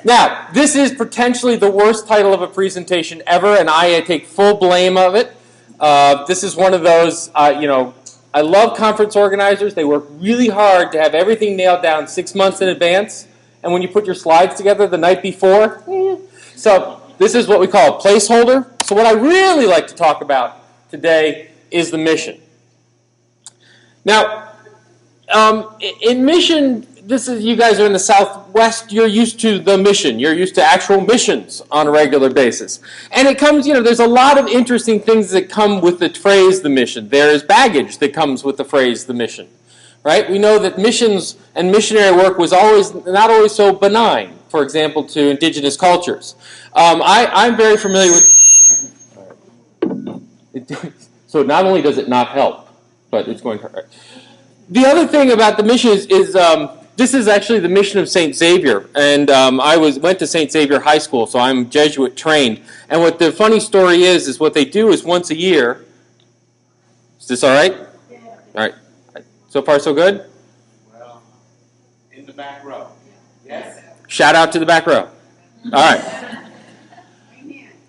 Now, this is potentially the worst title of a presentation ever, and I take full blame of it. This is one of those, I love conference organizers. They work really hard to have everything nailed down 6 months in advance, and when you put your slides together the night before, so this is what we call a placeholder. So what I really like to talk about today is the mission. Now, in mission, this is, you guys are in the Southwest, you're used to the mission. You're used to actual missions on a regular basis. And it comes, there's a lot of interesting things that come with the phrase the mission. There is baggage that comes with the phrase the mission. Right? We know that missions and missionary work was not always so benign, for example, to indigenous cultures. I'm very familiar with... So not only does it not help, but it's going to hurt. The other thing about the mission is this is actually the mission of St. Xavier, and I went to St. Xavier High School, so I'm Jesuit trained. And what the funny story is what they do is once a year. Is this all right? Yeah. All right. So far, so good? Well, in the back row. Yes? Shout out to the back row. All right.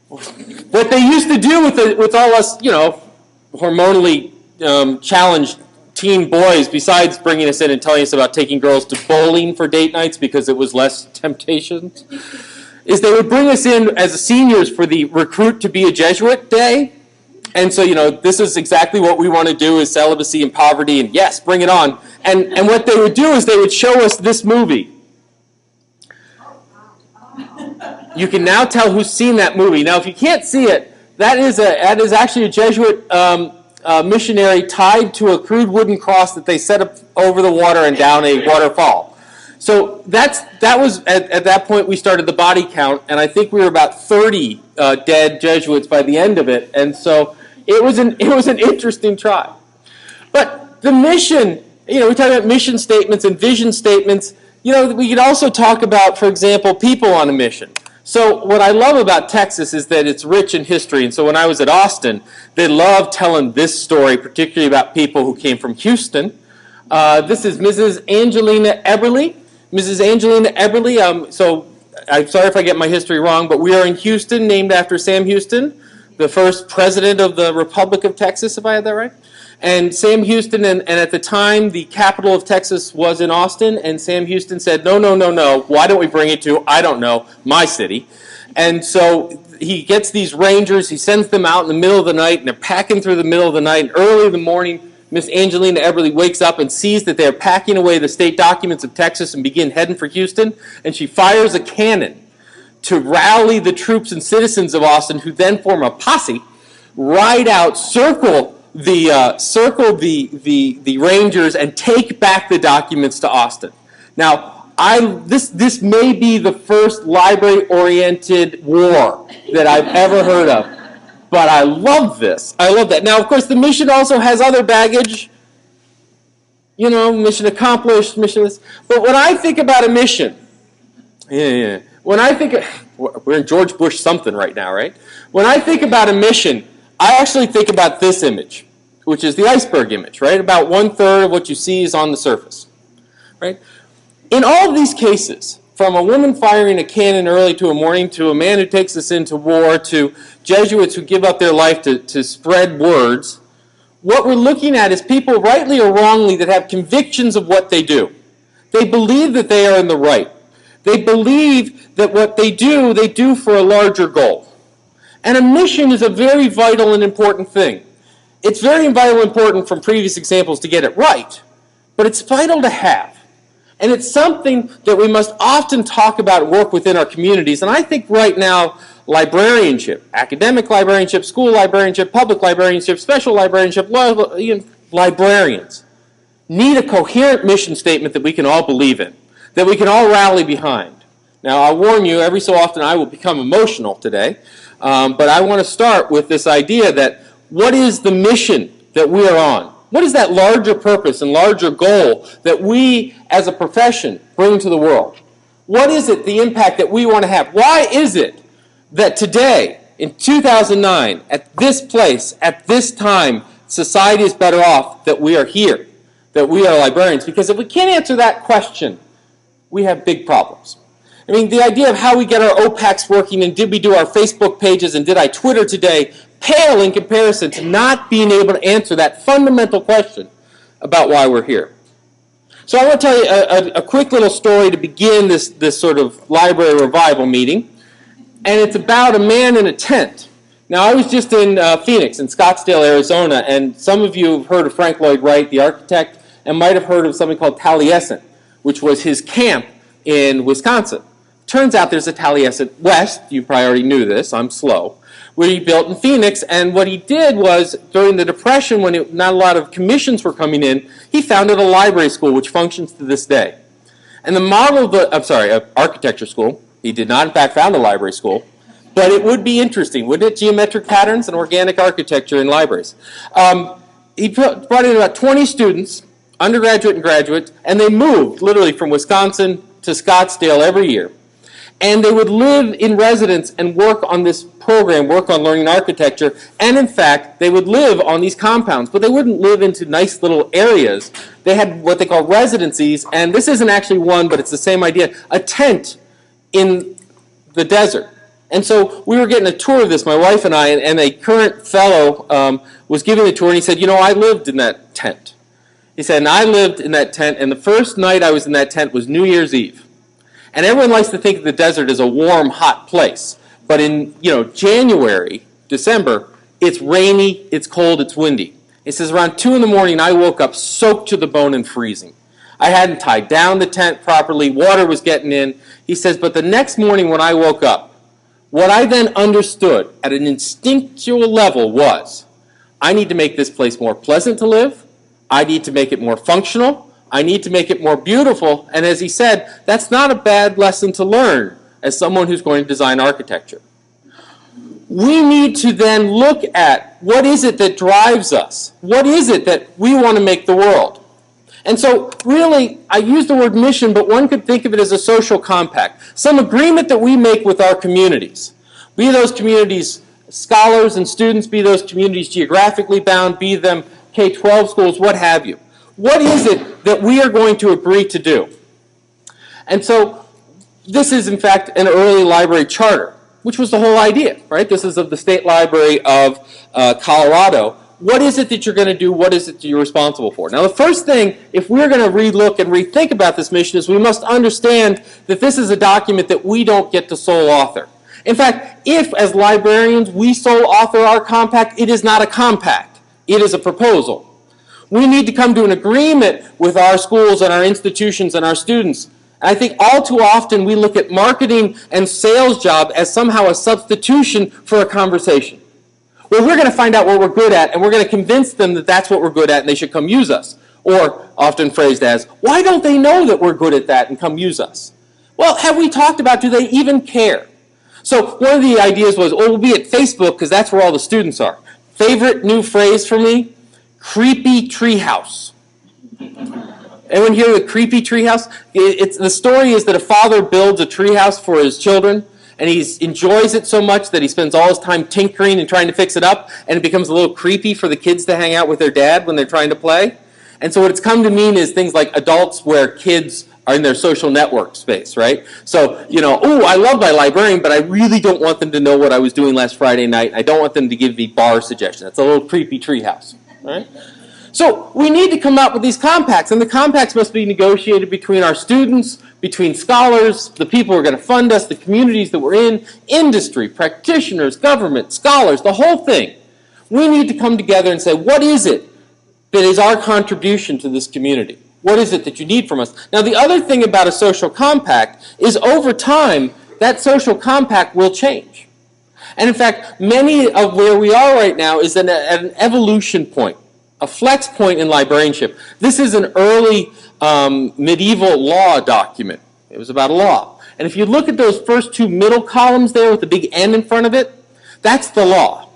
What they used to do with all us, hormonally challenged teen boys, besides bringing us in and telling us about taking girls to bowling for date nights because it was less temptations, is they would bring us in as seniors for the recruit to be a Jesuit day. And so, this is exactly what we want to do is celibacy and poverty, and yes, bring it on. And what they would do is they would show us this movie. You can now tell who's seen that movie. Now, if you can't see it, that is actually a Jesuit missionary tied to a crude wooden cross that they set up over the water and down a waterfall. So that was at that point we started the body count, and I think we were about 30 dead Jesuits by the end of it, and so it was an interesting try. But the mission, we talk about mission statements and vision statements. We could also talk about, for example, people on a mission. So what I love about Texas is that it's rich in history. And so when I was at Austin, they loved telling this story, particularly about people who came from Houston. This is Mrs. Angelina Eberly. Mrs. Angelina Eberly, so I'm sorry if I get my history wrong, but we are in Houston, named after Sam Houston, the first president of the Republic of Texas, if I had that right. And Sam Houston, and at the time, the capital of Texas was in Austin, and Sam Houston said, no, why don't we bring it to, I don't know, my city? And so he gets these rangers, he sends them out in the middle of the night, and they're packing through the middle of the night, and early in the morning, Miss Angelina Eberly wakes up and sees that they're packing away the state documents of Texas and begin heading for Houston, and she fires a cannon to rally the troops and citizens of Austin, who then form a posse, ride out, circle the Rangers and take back the documents to Austin. Now, this may be the first library-oriented war that I've ever heard of, but I love this. I love that. Now, of course, the mission also has other baggage. Mission accomplished, mission this. But when I think about a mission, when I think we're in George Bush something right now, right? When I think about a mission, I actually think about this image, which is the iceberg image, right? About 1/3 of what you see is on the surface, right? In all of these cases, from a woman firing a cannon early to a morning, to a man who takes us into war, to Jesuits who give up their life to spread words, what we're looking at is people, rightly or wrongly, that have convictions of what they do. They believe that they are in the right. They believe that what they do for a larger goal. And a mission is a very vital and important thing. It's very vital and important from previous examples to get it right, but it's vital to have. And it's something that we must often talk about and work within our communities. And I think right now, librarianship, academic librarianship, school librarianship, public librarianship, special librarianship, librarians need a coherent mission statement that we can all believe in, that we can all rally behind. Now, I'll warn you, every so often I will become emotional today, but I want to start with this idea that what is the mission that we are on? What is that larger purpose and larger goal that we as a profession bring to the world? What is it, the impact that we want to have? Why is it that today, in 2009, at this place, at this time, society is better off that we are here, that we are librarians? Because if we can't answer that question, we have big problems. I mean, the idea of how we get our OPACs working and did we do our Facebook pages and did I Twitter today pale in comparison to not being able to answer that fundamental question about why we're here. So I want to tell you a quick little story to begin this sort of library revival meeting. And it's about a man in a tent. Now, I was just in Phoenix, in Scottsdale, Arizona, and some of you have heard of Frank Lloyd Wright, the architect, and might have heard of something called Taliesin, which was his camp in Wisconsin. Turns out there's a Taliesin West, you probably already knew this, I'm slow, where he built in Phoenix, and what he did was, during the Depression, when not a lot of commissions were coming in, he founded a library school, which functions to this day. And the model of architecture school, he did not, in fact, found a library school, but it would be interesting, wouldn't it? Geometric patterns and organic architecture in libraries. He brought in about 20 students, undergraduate and graduate, and they moved literally from Wisconsin to Scottsdale every year. And they would live in residence and work on this program, work on learning architecture, and in fact, they would live on these compounds, but they wouldn't live into nice little areas. They had what they call residencies, and this isn't actually one, but it's the same idea, a tent in the desert. And so we were getting a tour of this, my wife and I, and a current fellow was giving the tour, and he said, you know, I lived in that tent. He said, and I lived in that tent, and the first night I was in that tent was New Year's Eve. And everyone likes to think of the desert as a warm, hot place. But in, January, December, it's rainy, it's cold, it's windy. He says, around 2 in the morning, I woke up soaked to the bone and freezing. I hadn't tied down the tent properly, water was getting in. He says, but the next morning when I woke up, what I then understood at an instinctual level was, I need to make this place more pleasant to live, I need to make it more functional, I need to make it more beautiful, and as he said, that's not a bad lesson to learn as someone who's going to design architecture. We need to then look at what is it that drives us? What is it that we want to make the world? And so really, I use the word mission, but one could think of it as a social compact, some agreement that we make with our communities. Be those communities scholars and students, be those communities geographically bound, be them K-12 schools, what have you. What is it that we are going to agree to do? And so this is, in fact, an early library charter, which was the whole idea, right? This is of the State Library of Colorado. What is it that you're going to do? What is it that you're responsible for? Now, the first thing, if we're going to relook and rethink about this mission, is we must understand that this is a document that we don't get to sole author. In fact, if, as librarians, we sole author our compact, it is not a compact. It is a proposal. We need to come to an agreement with our schools and our institutions and our students. And I think all too often we look at marketing and sales job as somehow a substitution for a conversation. Well, we're going to find out what we're good at, and we're going to convince them that that's what we're good at and they should come use us. Or, often phrased as, why don't they know that we're good at that and come use us? Well, have we talked about, do they even care? So one of the ideas was, we'll be at Facebook because that's where all the students are. Favorite new phrase for me? Creepy treehouse. Anyone hear the creepy treehouse? The story is that a father builds a treehouse for his children, and he enjoys it so much that he spends all his time tinkering and trying to fix it up, and it becomes a little creepy for the kids to hang out with their dad when they're trying to play. And so what it's come to mean is things like adults where kids are in their social network space, right? So, I love my librarian, but I really don't want them to know what I was doing last Friday night. I don't want them to give me bar suggestions. That's a little creepy treehouse, right? So we need to come up with these compacts, and the compacts must be negotiated between our students, between scholars, the people who are going to fund us, the communities that we're in, industry, practitioners, government, scholars, the whole thing. We need to come together and say, what is it that is our contribution to this community? What is it that you need from us? Now, the other thing about a social compact is over time, that social compact will change. And in fact, many of where we are right now is at an evolution point, a flex point in librarianship. This is an early medieval law document. It was about a law. And if you look at those first two middle columns there with the big N in front of it, that's the law.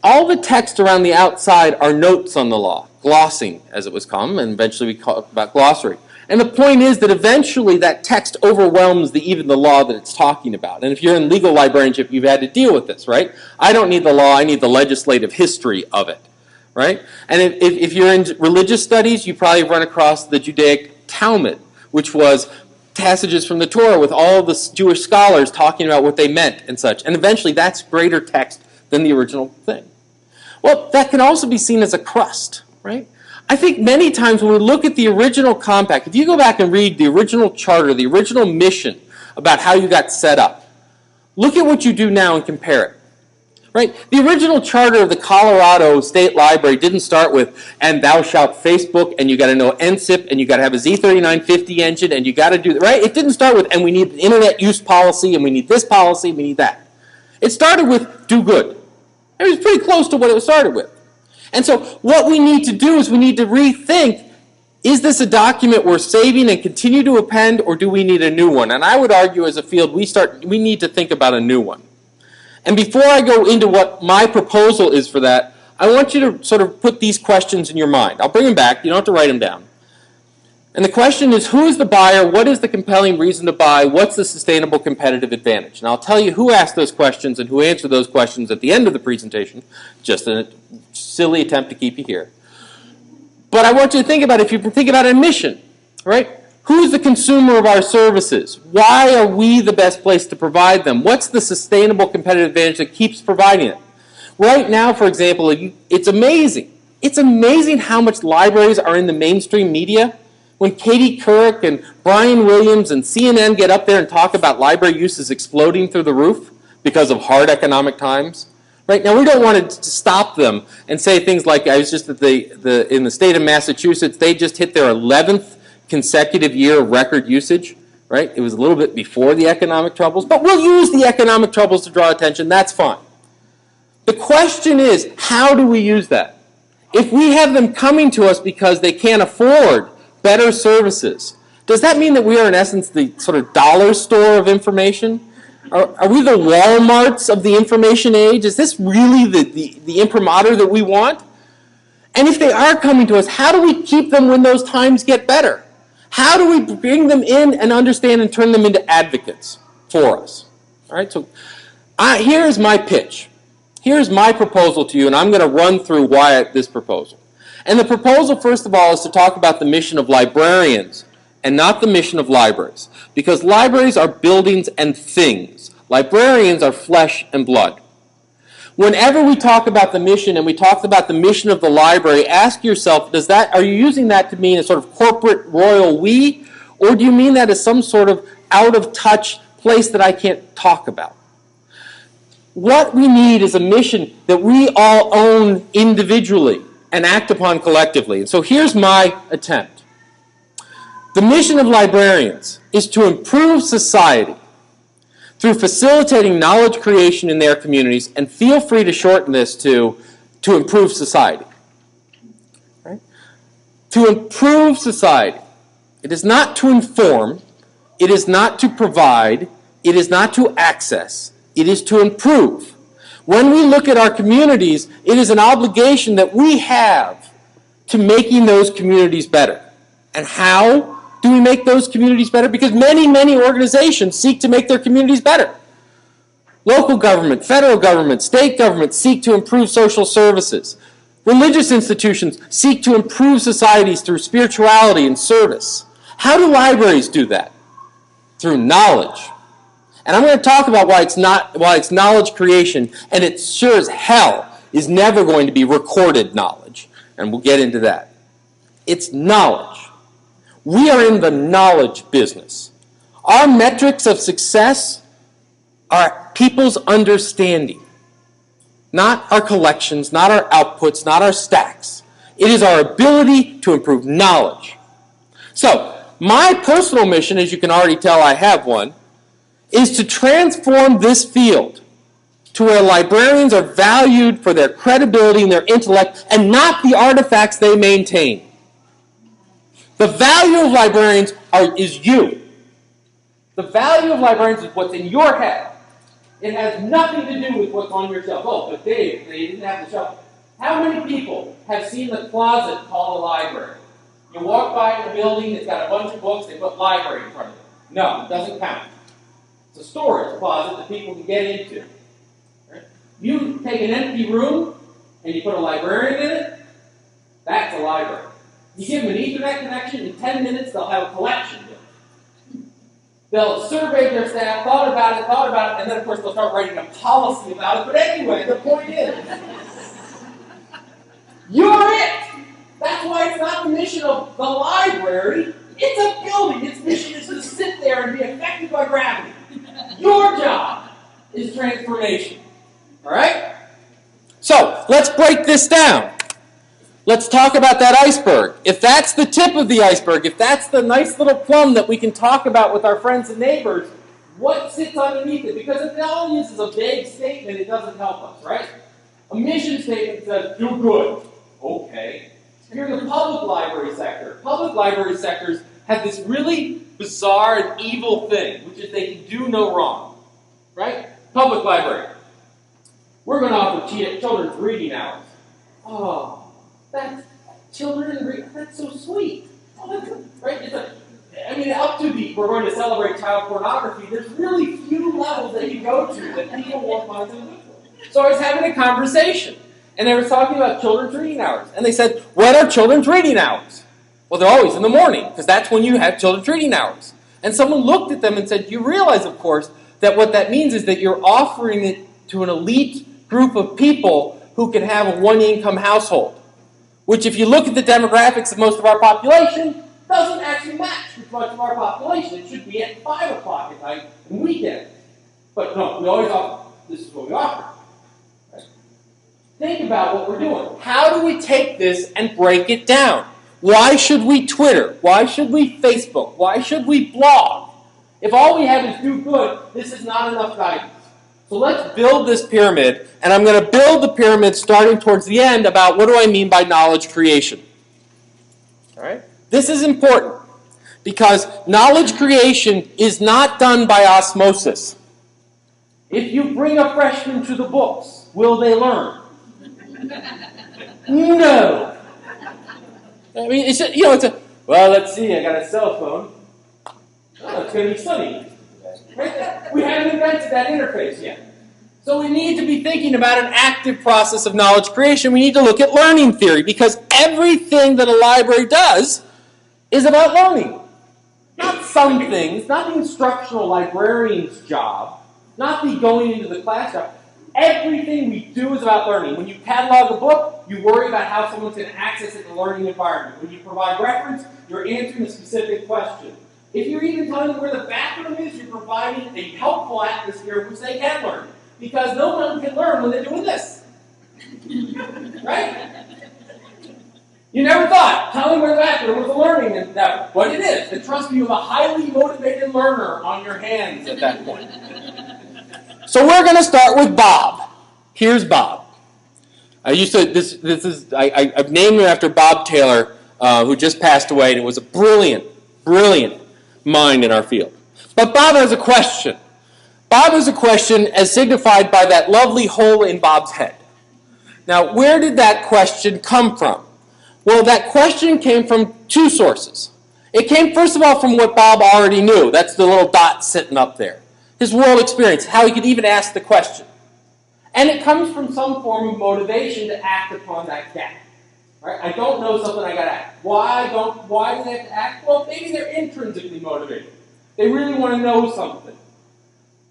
All the text around the outside are notes on the law, glossing, as it was called, and eventually we call it about glossary. And the point is that eventually that text overwhelms even the law that it's talking about. And if you're in legal librarianship, you've had to deal with this, right? I don't need the law, I need the legislative history of it, right? And if you're in religious studies, you probably run across the Judaic Talmud, which was passages from the Torah with all the Jewish scholars talking about what they meant and such. And eventually that's greater text than the original thing. Well, that can also be seen as a crust, right? I think many times when we look at the original compact, if you go back and read the original charter, the original mission about how you got set up, look at what you do now and compare it. Right? The original charter of the Colorado State Library didn't start with, and thou shalt Facebook, and you got to know NSIP, and you got to have a Z3950 engine, and you got to do that, right? It didn't start with, and we need an internet use policy, and we need this policy, and we need that. It started with, do good. It was pretty close to what it started with. And so what we need to do is we need to rethink, is this a document we're saving and continue to append, or do we need a new one? And I would argue as a field, we need to think about a new one. And before I go into what my proposal is for that, I want you to sort of put these questions in your mind. I'll bring them back. You don't have to write them down. And the question is, who is the buyer? What is the compelling reason to buy? What's the sustainable competitive advantage? And I'll tell you who asked those questions and who answered those questions at the end of the presentation. Just a silly attempt to keep you here. But I want you to think about, if you think about a mission, right? Who's the consumer of our services? Why are we the best place to provide them? What's the sustainable competitive advantage that keeps providing it? Right now, for example, it's amazing. It's amazing how much libraries are in the mainstream media. When Katie Couric and Brian Williams and CNN get up there and talk about library uses exploding through the roof because of hard economic times. Right now, we don't want to stop them and say things like, I was just at in the state of Massachusetts, they just hit their 11th consecutive year of record usage, right? It was a little bit before the economic troubles, but we'll use the economic troubles to draw attention. That's fine. The question is, how do we use that? If we have them coming to us because they can't afford better services, does that mean that we are in essence the sort of dollar store of information? Are we the Walmarts of the information age? Is this really the imprimatur that we want? And if they are coming to us, how do we keep them when those times get better? How do we bring them in and understand and turn them into advocates for us? All right, so here's my pitch. Here's my proposal to you, and I'm going to run through this proposal. And the proposal, first of all, is to talk about the mission of librarians and not the mission of libraries. Because libraries are buildings and things. Librarians are flesh and blood. Whenever we talk about the mission and we talk about the mission of the library, ask yourself, are you using that to mean a sort of corporate royal we, or do you mean that as some sort of out-of-touch place that I can't talk about? What we need is a mission that we all own individually and act upon collectively. And so here's my attempt. The mission of librarians is to improve society through facilitating knowledge creation in their communities, and feel free to shorten this to improve society. Right? To improve society. It is not to inform, it is not to provide, it is not to access, it is to improve. When we look at our communities, it is an obligation that we have to making those communities better. And how do we make those communities better? Because many, many organizations seek to make their communities better. Local government, federal government, state government seek to improve social services. Religious institutions seek to improve societies through spirituality and service. How do libraries do that? Through knowledge. And I'm going to talk about why it's knowledge creation, and it sure as hell is never going to be recorded knowledge. And we'll get into that. It's knowledge. We are in the knowledge business. Our metrics of success are people's understanding, not our collections, not our outputs, not our stacks. It is our ability to improve knowledge. So, my personal mission, as you can already tell I have one, is to transform this field to where librarians are valued for their credibility and their intellect and not the artifacts they maintain. The value of librarians is you. The value of librarians is what's in your head. It has nothing to do with what's on your shelf. Oh, but Dave, they didn't have the shelf. How many people have seen the closet called a library? You walk by in a building, it's got a bunch of books, they put library in front of it. No, it doesn't count. It's a storage closet that people can get into. Right? You take an empty room and you put a librarian in it, that's a library. You give them an Ethernet connection, in 10 minutes they'll have a collection built. They'll survey their staff, thought about it, and then, of course, they'll start writing a policy about it. But anyway, the point is, you're it. That's why it's not the mission of the library. It's a building. Its mission is to sit there and be affected by gravity. Your job is transformation. All right? So, let's break this down. Let's talk about that iceberg. If that's the tip of the iceberg, if that's the nice little plum that we can talk about with our friends and neighbors, what sits underneath it? Because if it all uses a vague statement, it doesn't help us, right? A mission statement says, do good. Okay. You're in the public library sector. Public library sectors have this really bizarre and evil thing, which is they can do no wrong. Right? Public library. We're going to offer children's reading hours. Oh, that's children reading. That's so sweet. Oh, that's right? It's up to we're going to celebrate child pornography. There's really few levels that you go to that people won't find them good for. So I was having a conversation. And they were talking about children's reading hours. And they said, what are children's reading hours? Well, they're always in the morning, because that's when you have children's reading hours. And someone looked at them and said, you realize, of course, that what that means is that you're offering it to an elite group of people who can have a one-income household. Which, if you look at the demographics of most of our population, doesn't actually match with much of our population. It should be at 5 o'clock at night and weekends. But no, we always offer, this is what we offer. Think about what we're doing. How do we take this and break it down? Why should we Twitter? Why should we Facebook? Why should we blog? If all we have is do good, this is not enough guidance. So let's build this pyramid, and I'm going to build the pyramid starting towards the end about what do I mean by knowledge creation. All right? This is important because knowledge creation is not done by osmosis. If you bring a freshman to the books, will they learn? No. I mean, well, let's see, I got a cell phone. Oh, it's going to be sunny. Right? We haven't invented that interface yet. So we need to be thinking about an active process of knowledge creation. We need to look at learning theory, because everything that a library does is about learning. Not some things, not the instructional librarian's job, not the going into the class job. Everything we do is about learning. When you catalog a book, you worry about how someone's going to access it in a learning environment. When you provide reference, you're answering a specific question. If you're even telling them where the bathroom is, you're providing a helpful atmosphere which they can learn. Because no one can learn when they're doing this. Right? You never thought, telling where the bathroom was a learning endeavor. But it is. And trust me, you have a highly motivated learner on your hands at that point. So we're going to start with Bob. Here's Bob. I've named him after Bob Taylor, who just passed away, and it was a brilliant mind in our field. But Bob has a question. Bob has a question as signified by that lovely hole in Bob's head. Now, where did that question come from? Well, that question came from two sources. It came, first of all, from what Bob already knew. That's the little dot sitting up there. His world experience, how he could even ask the question. And it comes from some form of motivation to act upon that gap. Right? I don't know something, I got to act. Why do they have to act? Well, maybe they're intrinsically motivated. They really want to know something.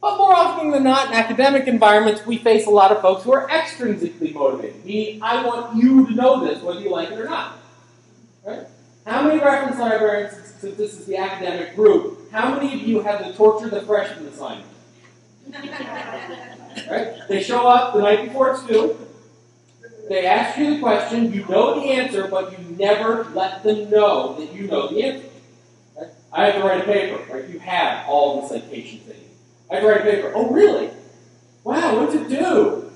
But more often than not, in academic environments, we face a lot of folks who are extrinsically motivated. Meaning, I want you to know this, whether you like it or not. Right? How many reference librarians, since this is the academic group, how many of you have the torture the freshman assignment? Right? They show up the night before it's due. They ask you the question, you know the answer, but you never let them know that you know the answer. Right? I have to write a paper. Right? You have all the citations that you need. I have to write a paper. Oh, really? Wow, what's it due?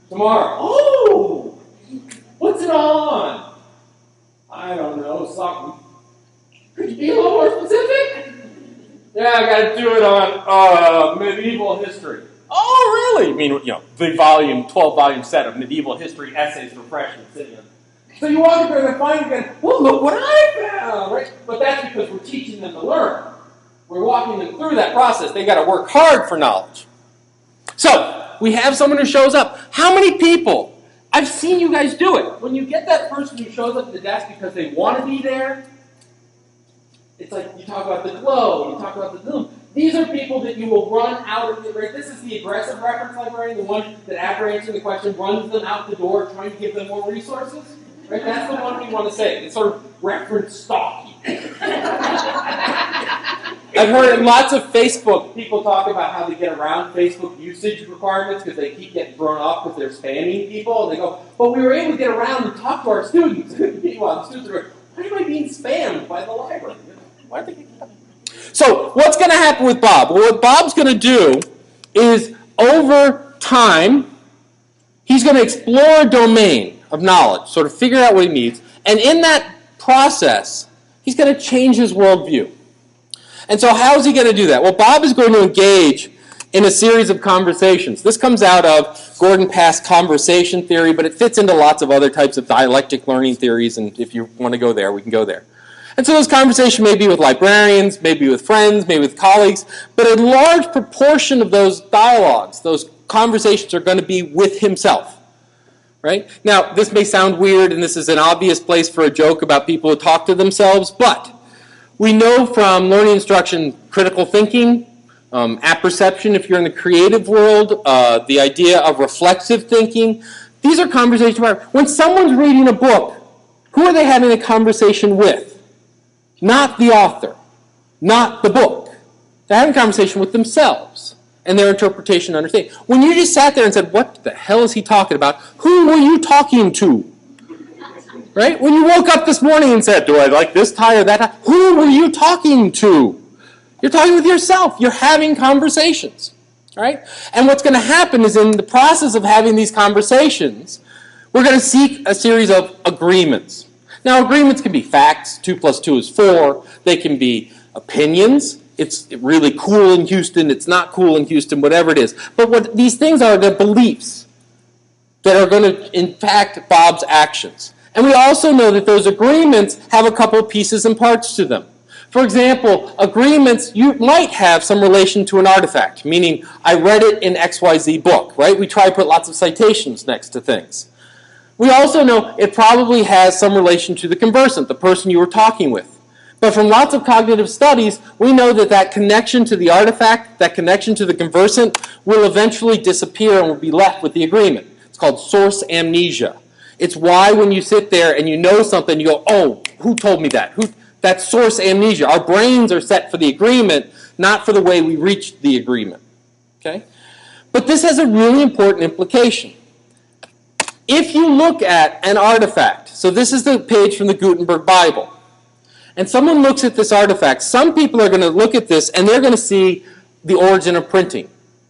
Tomorrow. Oh! What's it all on? I don't know, something. Could you be a little more specific? Yeah, I got to do it on medieval history. Oh, really? I mean, the 12-volume set of medieval history essays for freshmen sitting on. So you walk up there and find again, well, look what I found, right? But that's because we're teaching them to learn. We're walking them through that process. They got to work hard for knowledge. So, we have someone who shows up. How many people? I've seen you guys do it. When you get that person who shows up at the desk because they want to be there, it's like you talk about the glow, you talk about the zoom. These are people that you will run out of the... Right? This is the aggressive reference librarian, the one that after answering the question runs them out the door trying to give them more resources. Right? That's the one we want to say. It's sort of reference stalking. I've heard in lots of Facebook, people talk about how they get around Facebook usage requirements because they keep getting thrown off because they're spamming people. And they go, but we were able to get around and talk to our students. Meanwhile, the students are going, why am I being spammed by the library? Why are they getting spammed? So what's going to happen with Bob? Well, what Bob's going to do is, over time, he's going to explore a domain of knowledge, sort of figure out what he needs, and in that process, he's going to change his worldview. And so how is he going to do that? Well, Bob is going to engage in a series of conversations. This comes out of Gordon Pask's conversation theory, but it fits into lots of other types of dialectic learning theories, and if you want to go there, we can go there. And so those conversations may be with librarians, maybe with friends, maybe with colleagues, but a large proportion of those dialogues, those conversations are going to be with himself. Right? Now, this may sound weird, and this is an obvious place for a joke about people who talk to themselves, but we know from learning instruction critical thinking, apperception if you're in the creative world, the idea of reflexive thinking. These are conversations where when someone's reading a book, who are they having a conversation with? Not the author, not the book. They're having a conversation with themselves and their interpretation and understanding. When you just sat there and said, what the hell is he talking about? Who were you talking to? Right? When you woke up this morning and said, do I like this tie or that tie? Who were you talking to? You're talking with yourself. You're having conversations. Right? And what's going to happen is in the process of having these conversations, we're going to seek a series of agreements. Now, agreements can be facts. 2 plus 2 is 4. They can be opinions. It's really cool in Houston. It's not cool in Houston, whatever it is. But what these things are, the beliefs that are going to impact Bob's actions. And we also know that those agreements have a couple of pieces and parts to them. For example, agreements, you might have some relation to an artifact, meaning I read it in XYZ book, right? We try to put lots of citations next to things. We also know it probably has some relation to the conversant, the person you were talking with. But from lots of cognitive studies, we know that that connection to the artifact, that connection to the conversant, will eventually disappear and will be left with the agreement. It's called source amnesia. It's why when you sit there and you know something, you go, oh, who told me that? That's source amnesia. Our brains are set for the agreement, not for the way we reached the agreement. Okay? But this has a really important implication. If you look at an artifact, so this is the page from the Gutenberg Bible, and someone looks at this artifact, some people are going to look at this and they're going to see the origin of printing.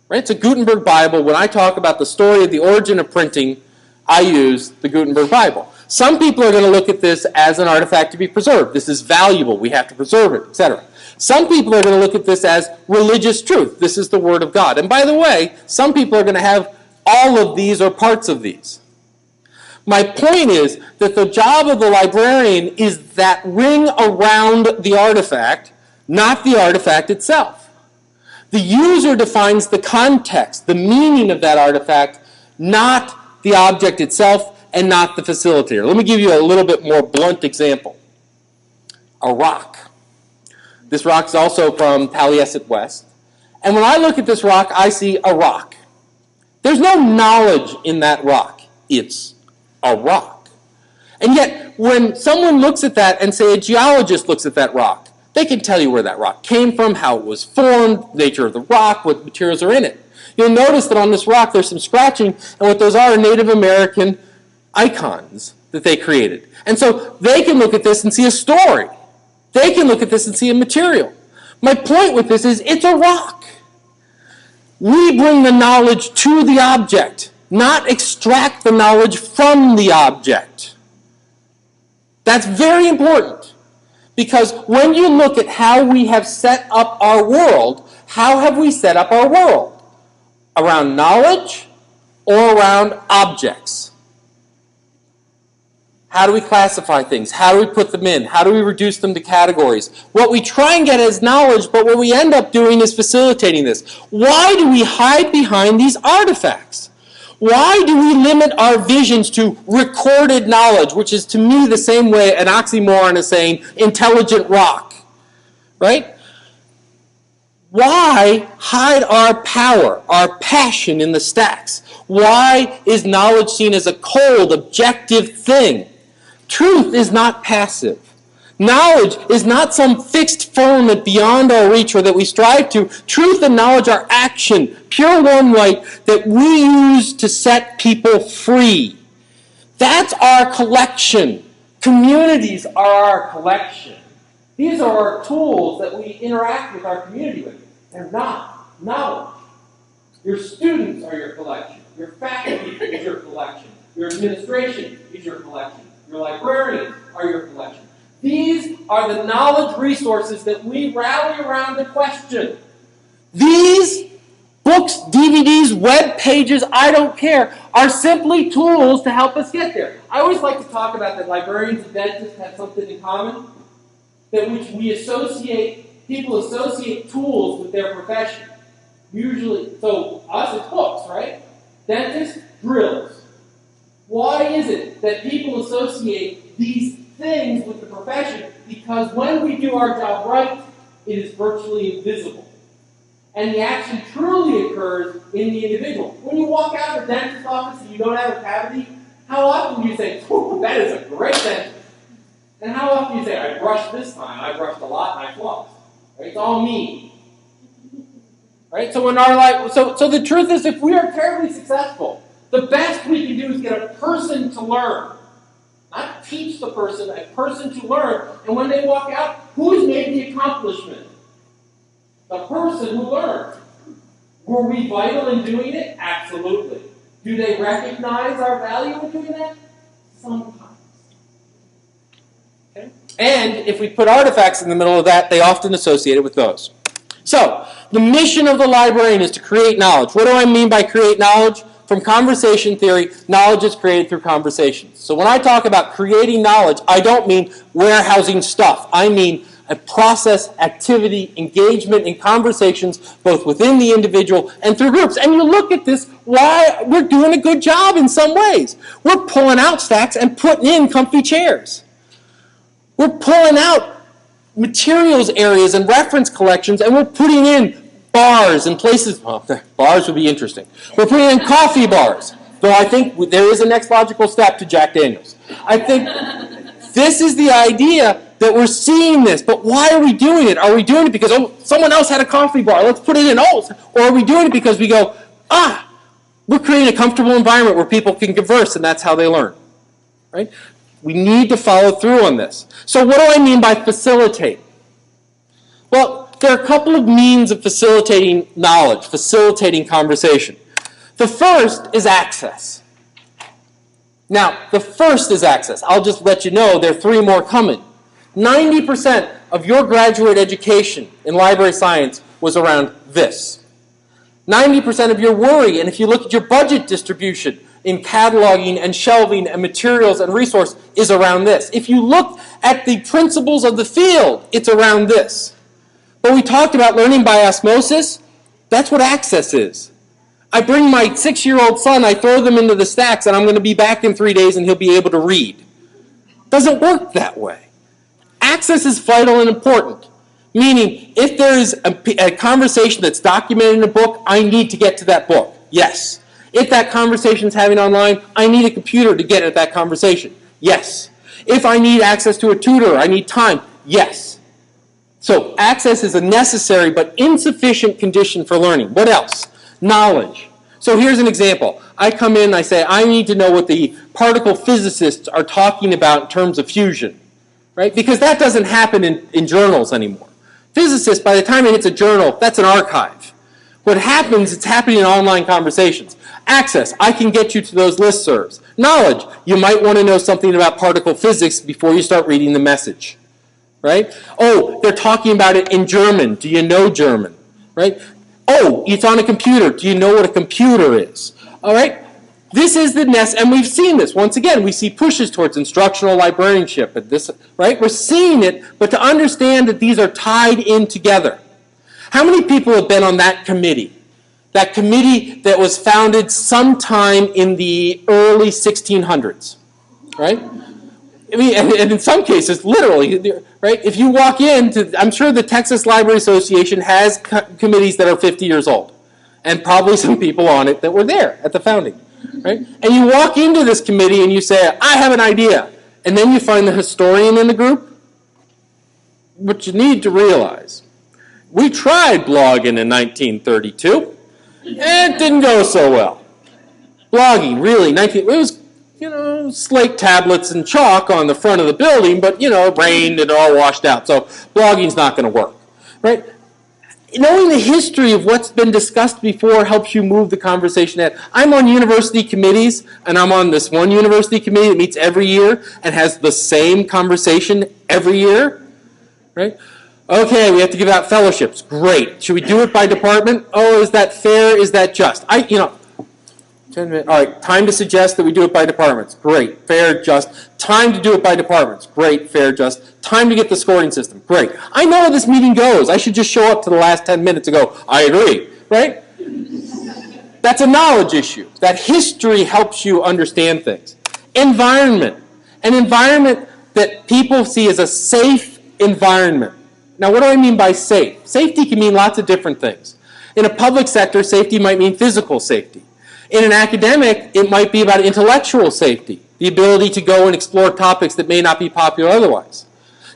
Right? It's a Gutenberg Bible. When I talk about the story of the origin of printing, I use the Gutenberg Bible. Some people are going to look at this as an artifact to be preserved. This is valuable. We have to preserve it, etc. Some people are going to look at this as religious truth. This is the Word of God. And by the way, some people are going to have all of these or parts of these. My point is that the job of the librarian is that ring around the artifact, not the artifact itself. The user defines the context, the meaning of that artifact, not the object itself and not the facilitator. Let me give you a little bit more blunt example. A rock. This rock is also from Taliesin West. And when I look at this rock, I see a rock. There's no knowledge in that rock. It's a rock. And yet, when someone looks at that and say a geologist looks at that rock, they can tell you where that rock came from, how it was formed, nature of the rock, what materials are in it. You'll notice that on this rock there's some scratching, and what those are Native American icons that they created. And so they can look at this and see a story. They can look at this and see a material. My point with this is it's a rock. We bring the knowledge to the object, not extract the knowledge from the object. That's very important. Because when you look at how we have set up our world, how have we set up our world? Around knowledge or around objects? How do we classify things? How do we put them in? How do we reduce them to categories? What we try and get is knowledge, but what we end up doing is facilitating this. Why do we hide behind these artifacts? Why do we limit our visions to recorded knowledge, which is to me the same way an oxymoron is saying intelligent rock, right? Why hide our power, our passion in the stacks? Why is knowledge seen as a cold, objective thing? Truth is not passive. Knowledge is not some fixed firmament beyond our reach or that we strive to. Truth and knowledge are action, pure one light that we use to set people free. That's our collection. Communities are our collection. These are our tools that we interact with our community with. They're not knowledge. Your students are your collection. Your faculty is your collection. Your administration is your collection. Your librarians are your collection. These are the knowledge resources that we rally around to question. These books, DVDs, web pages, I don't care, are simply tools to help us get there. I always like to talk about that librarians and dentists have something in common, that which people associate tools with their profession. Usually, so us, it's books, right? Dentists, drills. Why is it that people associate these things with the profession? Because when we do our job right, it is virtually invisible. And the action truly occurs in the individual. When you walk out of the dentist's office and you don't have a cavity, how often do you say, that is a great dentist? And how often do you say, I brushed this time, I brushed a lot, and I flossed? Right? It's all me. Right? So in our life, so the truth is, if we are terribly successful, the best we can do is get a person to learn. Not teach the person, a person to learn. And when they walk out, who's made the accomplishment? The person who learned. Were we vital in doing it? Absolutely. Do they recognize our value in doing that? Sometimes. Okay? And if we put artifacts in the middle of that, they often associate it with those. So, the mission of the librarian is to create knowledge. What do I mean by create knowledge? From conversation theory, knowledge is created through conversations. So when I talk about creating knowledge, I don't mean warehousing stuff. I mean a process, activity, engagement in conversations, both within the individual and through groups. And you look at this, why we're doing a good job in some ways. We're pulling out stacks and putting in comfy chairs. We're pulling out materials areas and reference collections, and we're putting in bars and places. Well, bars would be interesting. We're putting in coffee bars, though I think there is a next logical step to Jack Daniels. I think this is the idea that we're seeing this, but why are we doing it? Are we doing it because, someone else had a coffee bar, let's put it in, or are we doing it because we go, we're creating a comfortable environment where people can converse, and that's how they learn, right? We need to follow through on this. So what do I mean by facilitate? Well, there are a couple of means of facilitating knowledge, facilitating conversation. The first is access. Now, the first is access. I'll just let you know there are 3 more coming. 90% of your graduate education in library science was around this. 90% of your worry, and if you look at your budget distribution in cataloging and shelving and materials and resource, is around this. If you look at the principles of the field, it's around this. But we talked about learning by osmosis. That's what access is. I bring my 6-year-old son, I throw them into the stacks, and I'm going to be back in 3 days and he'll be able to read. It doesn't work that way. Access is vital and important. Meaning, if there is a conversation that's documented in a book, I need to get to that book. Yes. If that conversation is happening online, I need a computer to get at that conversation. Yes. If I need access to a tutor, I need time. Yes. So access is a necessary but insufficient condition for learning. What else? Knowledge. So here's an example. I come in and I say, I need to know what the particle physicists are talking about in terms of fusion. Right? Because that doesn't happen in journals anymore. Physicists, by the time it hits a journal, that's an archive. What happens, it's happening in online conversations. Access, I can get you to those listservs. Knowledge, you might want to know something about particle physics before you start reading the message. Right? Oh, they're talking about it in German. Do you know German? Right? Oh, it's on a computer. Do you know what a computer is? All right? This is the nest, and we've seen this. Once again, we see pushes towards instructional librarianship. But this, right? We're seeing it, but to understand that these are tied in together. How many people have been on that committee? That committee that was founded sometime in the early 1600s, right? I mean, and in some cases, literally, right? If you walk into, I'm sure the Texas Library Association has committees that are 50 years old, and probably some people on it that were there at the founding, right? And you walk into this committee and you say, I have an idea, and then you find the historian in the group. What you need to realize, we tried blogging in 1932, and it didn't go so well. Blogging, really, it was, slate tablets and chalk on the front of the building, but, it rained and it all washed out. So blogging's not going to work, right? Knowing the history of what's been discussed before helps you move the conversation ahead. I'm on university committees, and I'm on this one university committee that meets every year and has the same conversation every year, right? Okay, we have to give out fellowships. Great. Should we do it by department? Oh, is that fair? Is that just? 10 minutes. All right, time to suggest that we do it by departments. Great, fair, just. Time to do it by departments. Great, fair, just. Time to get the scoring system. Great. I know how this meeting goes. I should just show up to the last 10 minutes and go, I agree, right? That's a knowledge issue. That history helps you understand things. Environment. An environment that people see as a safe environment. Now, what do I mean by safe? Safety can mean lots of different things. In a public sector, safety might mean physical safety. In an academic, it might be about intellectual safety, the ability to go and explore topics that may not be popular otherwise.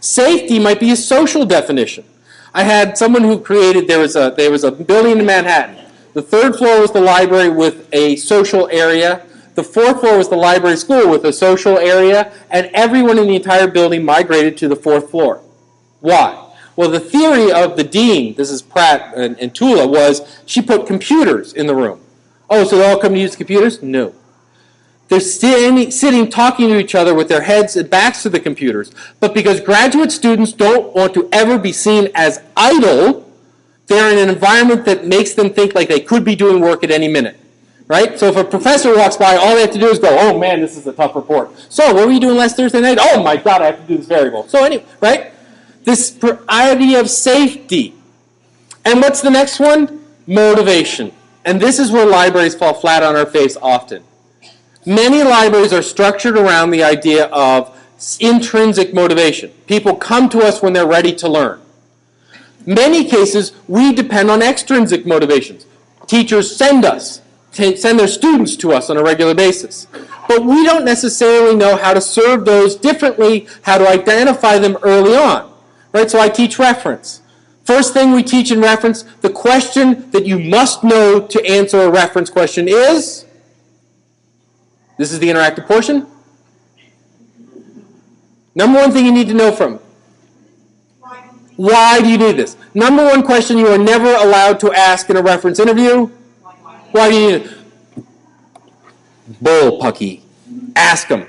Safety might be a social definition. I had someone who created, there was a building in Manhattan. The third floor was the library with a social area. The fourth floor was the library school with a social area, and everyone in the entire building migrated to the fourth floor. Why? Well, the theory of the dean, this is Pratt and Tula, was she put computers in the room. Oh, so they all come to use computers? No. They're sitting, talking to each other with their heads and backs to the computers. But because graduate students don't want to ever be seen as idle, they're in an environment that makes them think like they could be doing work at any minute. Right? So if a professor walks by, all they have to do is go, oh man, this is a tough report. So what were you doing last Thursday night? Oh my God, I have to do this variable. So anyway, right? This idea of safety. And what's the next one? Motivation. And this is where libraries fall flat on our face often. Many libraries are structured around the idea of intrinsic motivation. People come to us when they're ready to learn. Many cases, we depend on extrinsic motivations. Teachers send their students to us on a regular basis. But we don't necessarily know how to serve those differently, how to identify them early on. Right? So I teach reference. First thing we teach in reference, the question that you must know to answer a reference question is, this is the interactive portion. Number one thing you need to know from, why do you do this? Number one question you are never allowed to ask in a reference interview, why do you need it? Bull pucky. Ask them.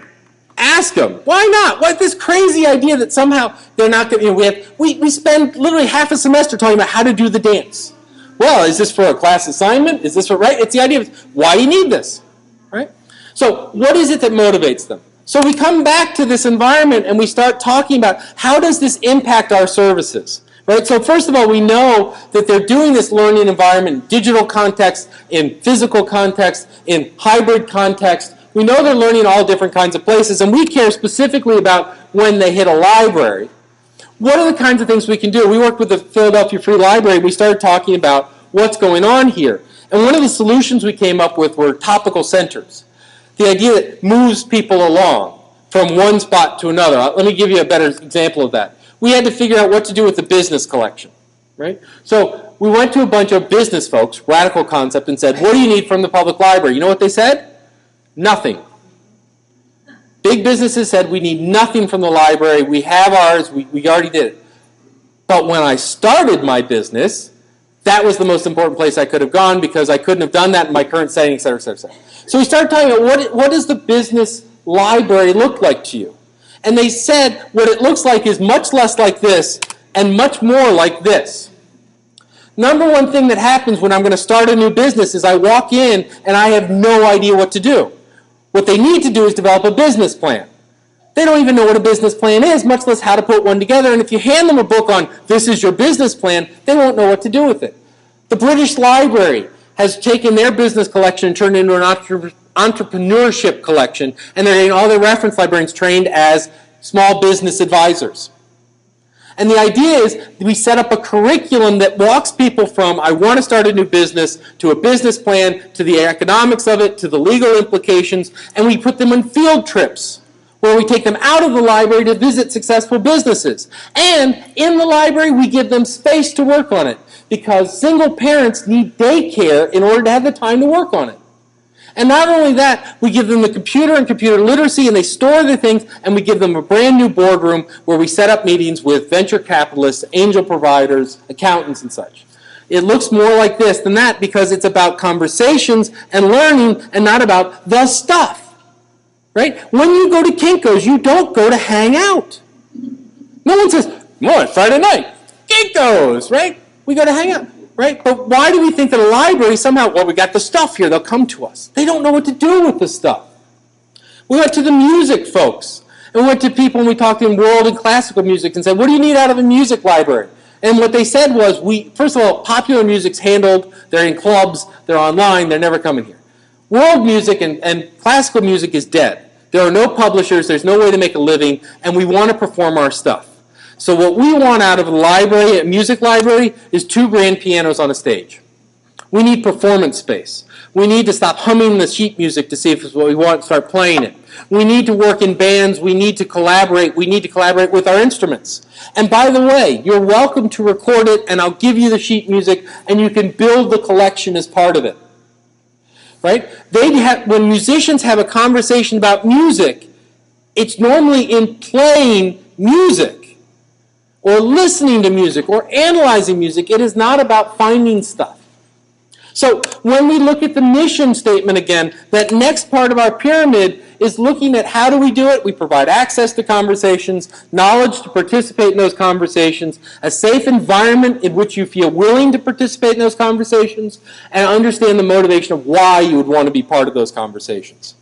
Ask them. Why not? What this crazy idea that somehow they're not going to, we spend literally half a semester talking about how to do the dance. Well, is this for a class assignment? Is this for, right? It's the idea of why do you need this, right? So what is it that motivates them? So we come back to this environment and we start talking about how does this impact our services, right? So first of all, we know that they're doing this learning environment in digital context, in physical context, in hybrid context. We know they're learning all different kinds of places, and we care specifically about when they hit a library. What are the kinds of things we can do? We worked with the Philadelphia Free Library. We started talking about what's going on here. And one of the solutions we came up with were topical centers. The idea that moves people along from one spot to another. Let me give you a better example of that. We had to figure out what to do with the business collection, right? So we went to a bunch of business folks, radical concept, and said, what do you need from the public library? You know what they said? Nothing. Big businesses said, we need nothing from the library. We have ours. We already did it. But when I started my business, that was the most important place I could have gone because I couldn't have done that in my current setting, et cetera, et cetera, et cetera. So we started talking about what does the business library look like to you? And they said what it looks like is much less like this and much more like this. Number one thing that happens when I'm going to start a new business is I walk in and I have no idea what to do. What they need to do is develop a business plan. They don't even know what a business plan is, much less how to put one together. And if you hand them a book on this is your business plan, they won't know what to do with it. The British Library has taken their business collection and turned it into an entrepreneurship collection, and they're getting all their reference librarians trained as small business advisors. And the idea is we set up a curriculum that walks people from I want to start a new business to a business plan to the economics of it to the legal implications, and we put them on field trips where we take them out of the library to visit successful businesses. And in the library, we give them space to work on it because single parents need daycare in order to have the time to work on it. And not only that, we give them the computer and computer literacy, and they store the things, and we give them a brand new boardroom where we set up meetings with venture capitalists, angel providers, accountants, and such. It looks more like this than that because it's about conversations and learning and not about the stuff. Right? When you go to Kinko's, you don't go to hang out. No one says, "Oh, it's Friday night, Kinko's," right? We go to hang out. Right? But why do we think that a library somehow, well, we got the stuff here, they'll come to us. They don't know what to do with the stuff. We went to the music folks. And we went to people and we talked in world and classical music and said, what do you need out of a music library? And what they said was, first of all, popular music's handled, they're in clubs, they're online, they're never coming here. World music and classical music is dead. There are no publishers, there's no way to make a living, and we want to perform our stuff. So what we want out of a library, a music library, is 2 grand pianos on a stage. We need performance space. We need to stop humming the sheet music to see if it's what we want and start playing it. We need to work in bands. We need to collaborate. We need to collaborate with our instruments. And by the way, you're welcome to record it, and I'll give you the sheet music, and you can build the collection as part of it. Right? When musicians have a conversation about music, it's normally in playing music, or listening to music, or analyzing music. It is not about finding stuff. So when we look at the mission statement again, that next part of our pyramid is looking at how do we do it? We provide access to conversations, knowledge to participate in those conversations, a safe environment in which you feel willing to participate in those conversations, and understand the motivation of why you would want to be part of those conversations.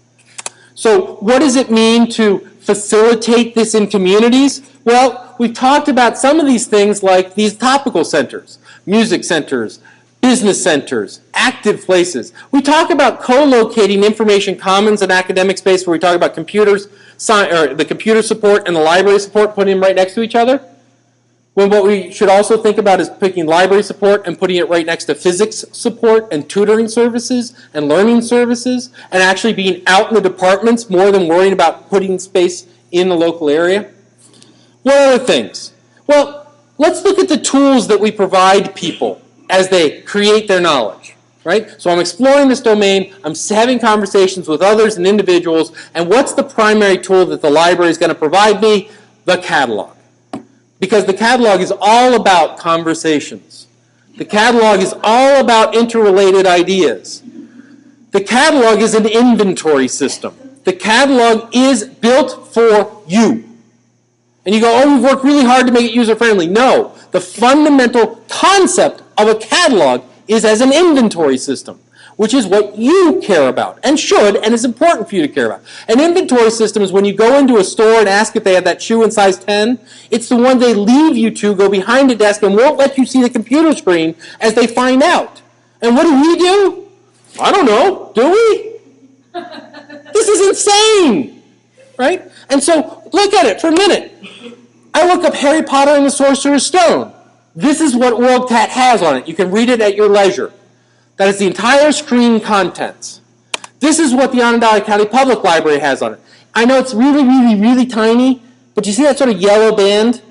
So what does it mean to facilitate this in communities? Well, we've talked about some of these things like these topical centers, music centers, business centers, active places. We talk about co-locating information commons and academic space where we talk about computers, or the computer support and the library support, putting them right next to each other. When what we should also think about is picking library support and putting it right next to physics support and tutoring services and learning services, and actually being out in the departments more than worrying about putting space in the local area. What other things? Well, let's look at the tools that we provide people as they create their knowledge. Right? So I'm exploring this domain, I'm having conversations with others and individuals, and what's the primary tool that the library is going to provide me? The catalog. Because the catalog is all about conversations. The catalog is all about interrelated ideas. The catalog is an inventory system. The catalog is built for you. And you go, oh, we've worked really hard to make it user-friendly. No. The fundamental concept of a catalog is as an inventory system, which is what you care about and should and is important for you to care about. An inventory system is when you go into a store and ask if they have that shoe in size 10. It's the one they leave you to go behind a desk and won't let you see the computer screen as they find out. And what do? I don't know. Do we? This is insane. Right? And so look at it for a minute. I look up Harry Potter and the Sorcerer's Stone. This is what WorldCat has on it. You can read it at your leisure. That is the entire screen contents. This is what the Onondaga County Public Library has on it. I know it's really, really, really tiny, but you see that sort of yellow band?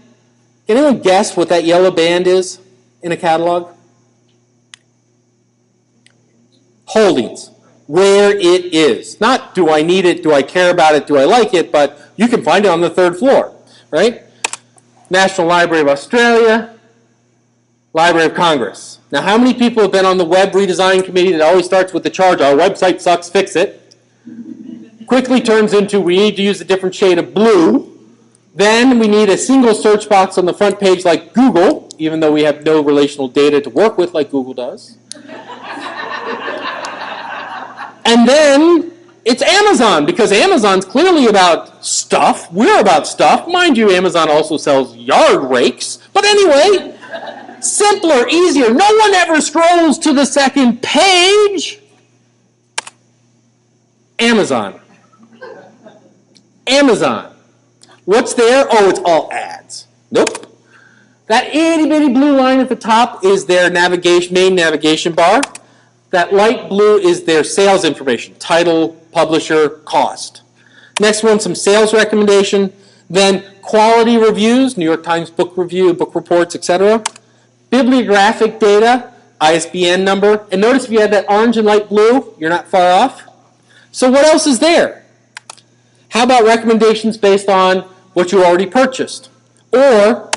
Can anyone guess what that yellow band is in a catalog? Holdings. Where it is. Not do I need it, do I care about it, do I like it, but you can find it on the 3rd floor, right? National Library of Australia, Library of Congress. Now, how many people have been on the web redesign committee that always starts with the charge, our website sucks, fix it? Quickly turns into we need to use a different shade of blue. Then we need a single search box on the front page like Google, even though we have no relational data to work with like Google does. And then it's Amazon, because Amazon's clearly about stuff. We're about stuff. Mind you, Amazon also sells yard rakes. But anyway, simpler, easier. No one ever scrolls to the second page. Amazon. Amazon. What's there? Oh, it's all ads. Nope. That itty-bitty blue line at the top is their main navigation bar. That light blue is their sales information, title, publisher, cost. Next one, some sales recommendation. Then quality reviews, New York Times book review, book reports, etc. Bibliographic data, ISBN number. And notice if you had that orange and light blue, you're not far off. So what else is there? How about recommendations based on what you already purchased? Or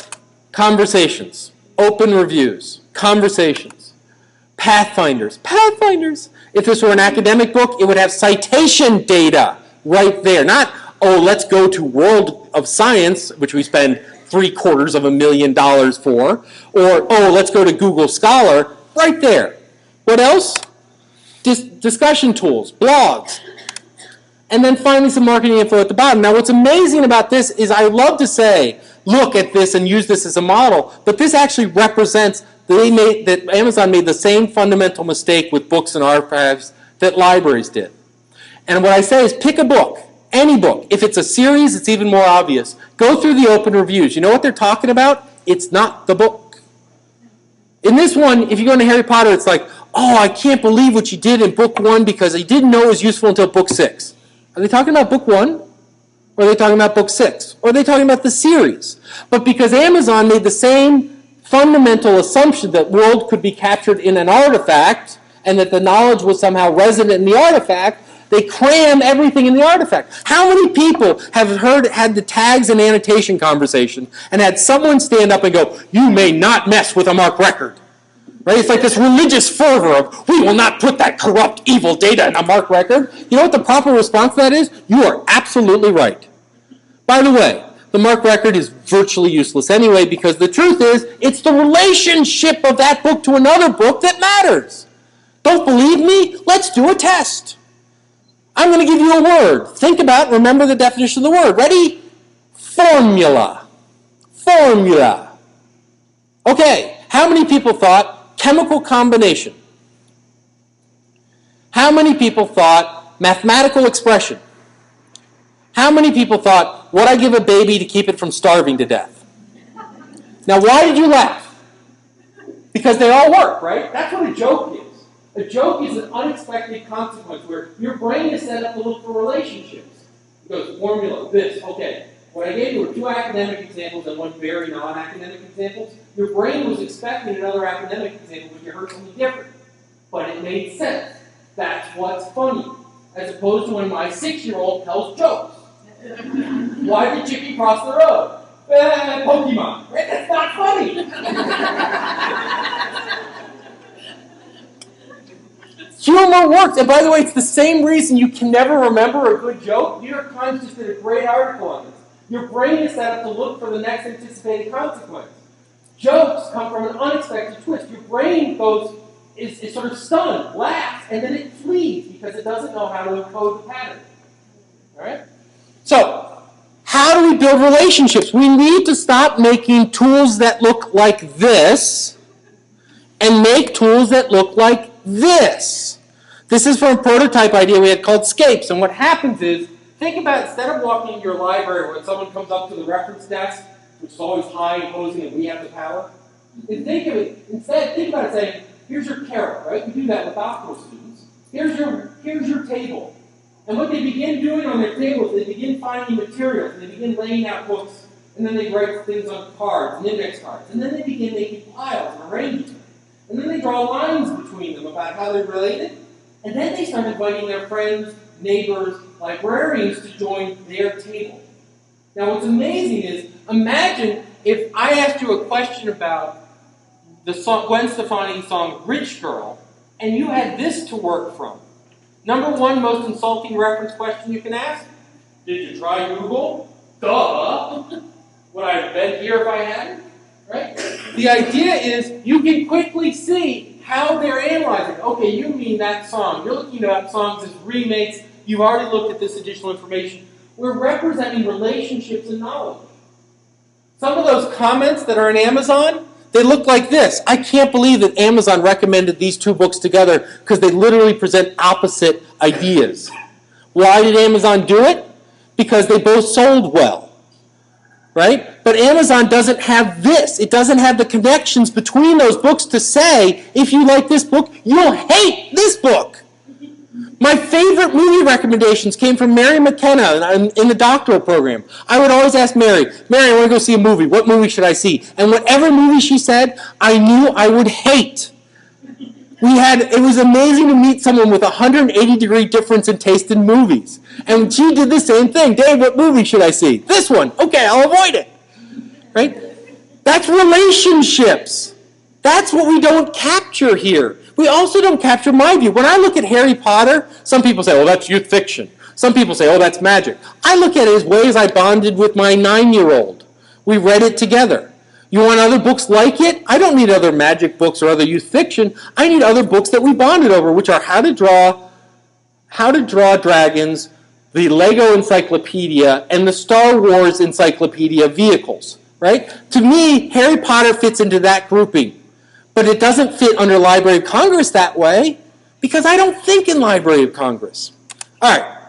conversations, open reviews, conversations, pathfinders. Pathfinders! If this were an academic book, it would have citation data right there. Not, oh, let's go to World of Science, which we spend $750,000 for, or, oh, let's go to Google Scholar, right there. What else? Discussion tools, blogs. And then finally some marketing info at the bottom. Now what's amazing about this is I love to say, look at this and use this as a model, but this actually represents that Amazon made the same fundamental mistake with books and archives that libraries did. And what I say is pick a book, any book. If it's a series, it's even more obvious. Go through the open reviews. You know what they're talking about? It's not the book. In this one, if you go into Harry Potter, it's like, oh, I can't believe what you did in book 1 because I didn't know it was useful until book 6. Are they talking about book 1? Or are they talking about book 6? Or are they talking about the series? But because Amazon made the same fundamental assumption that world could be captured in an artifact and that the knowledge was somehow resident in the artifact, they cram everything in the artifact. How many people have had the tags and annotation conversation and had someone stand up and go, you may not mess with a MARC record? Right? It's like this religious fervor of, we will not put that corrupt, evil data in a MARC record. You know what the proper response to that is? You are absolutely right. By the way, the MARC record is virtually useless anyway because the truth is, it's the relationship of that book to another book that matters. Don't believe me? Let's do a test. I'm going to give you a word. Think about, remember the definition of the word. Ready? Formula. Formula. Okay, how many people thought chemical combination? How many people thought mathematical expression? How many people thought, would I give a baby to keep it from starving to death? Now, why did you laugh? Because they all work, right? That's what a joke is. A joke is an unexpected consequence where your brain is set up to look for relationships. It goes, formula, this, okay. What I gave you were 2 academic examples and 1 very non-academic example. Your brain was expecting another academic example, but you heard something different. But it made sense. That's what's funny. As opposed to when my 6-year-old tells jokes. Why did Chicky cross the road? Pokemon. Right? That's not funny. Humor works. And by the way, it's the same reason you can never remember a good joke. New York Times just did a great article on this. Your brain is set up to look for the next anticipated consequence. Jokes come from an unexpected twist. Your brain is sort of stunned, laughs, and then it flees because it doesn't know how to encode the pattern. All right? So, how do we build relationships? We need to stop making tools that look like this and make tools that look like this. This is from a prototype idea we had called Scapes. And what happens is, think about instead of walking into your library when someone comes up to the reference desk, which is always high imposing and we have the power, and think about it saying, here's your carrot, right? We do that with doctoral students. Here's your table. And what they begin doing on their tables, they begin finding materials, and they begin laying out books, and then they write things on cards and index cards, and then they begin making piles and arranging them. And then they draw lines between them about how they're related, and then they start inviting their friends, neighbors, librarians to join their table. Now what's amazing is, imagine if I asked you a question about the song, Gwen Stefani's song, Rich Girl, and you had this to work from. Number 1 most insulting reference question you can ask, did you try Google? Duh! Would I have been here if I hadn't? Right? The idea is you can quickly see how they're analyzing. Okay, you mean that song. You're looking at songs as remakes. You've already looked at this additional information. We're representing relationships and knowledge. Some of those comments that are in Amazon, they look like this. I can't believe that Amazon recommended these 2 books together because they literally present opposite ideas. Why did Amazon do it? Because they both sold well. right? But Amazon doesn't have this. It doesn't have the connections between those books to say, if you like this book, you'll hate this book. My favorite movie recommendations came from Mary McKenna in the doctoral program. I would always ask Mary, I want to go see a movie. What movie should I see? And whatever movie she said, I knew I would hate. It was amazing to meet someone with a 180-degree difference in taste in movies. And she did the same thing. Dave, what movie should I see? This one. Okay, I'll avoid it. Right? That's relationships. That's what we don't capture here. We also don't capture my view. When I look at Harry Potter, some people say, oh, that's youth fiction. Some people say, oh, that's magic. I look at it as ways I bonded with my 9-year-old. We read it together. You want other books like it? I don't need other magic books or other youth fiction. I need other books that we bonded over, which are How to Draw Dragons, the Lego Encyclopedia, and the Star Wars Encyclopedia vehicles. Right? To me, Harry Potter fits into that grouping. But it doesn't fit under Library of Congress that way because I don't think in Library of Congress. All right.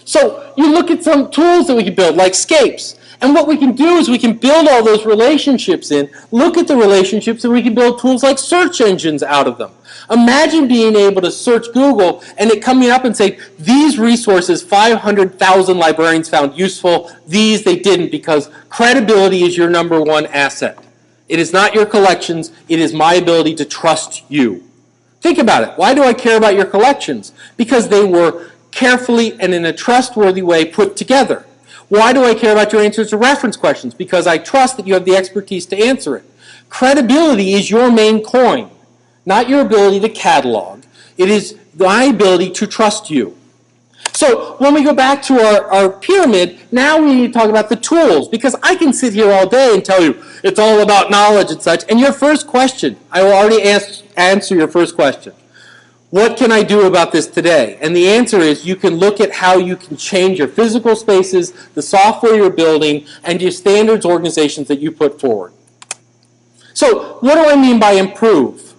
So you look at some tools that we can build, like Scapes. And what we can do is we can build all those relationships in, look at the relationships, and we can build tools like search engines out of them. Imagine being able to search Google and it coming up and say, these resources 500,000 librarians found useful, these they didn't, because credibility is your number one asset. It is not your collections, it is my ability to trust you. Think about it. Why do I care about your collections? Because they were carefully and in a trustworthy way put together. Why do I care about your answers to reference questions? Because I trust that you have the expertise to answer it. Credibility is your main coin, not your ability to catalog. It is my ability to trust you. So when we go back to our pyramid, now we need to talk about the tools, because I can sit here all day and tell you it's all about knowledge and such. And your first question, I will already answer your first question. What can I do about this today? And the answer is you can look at how you can change your physical spaces, the software you're building, and your standards organizations that you put forward. So what do I mean by improve?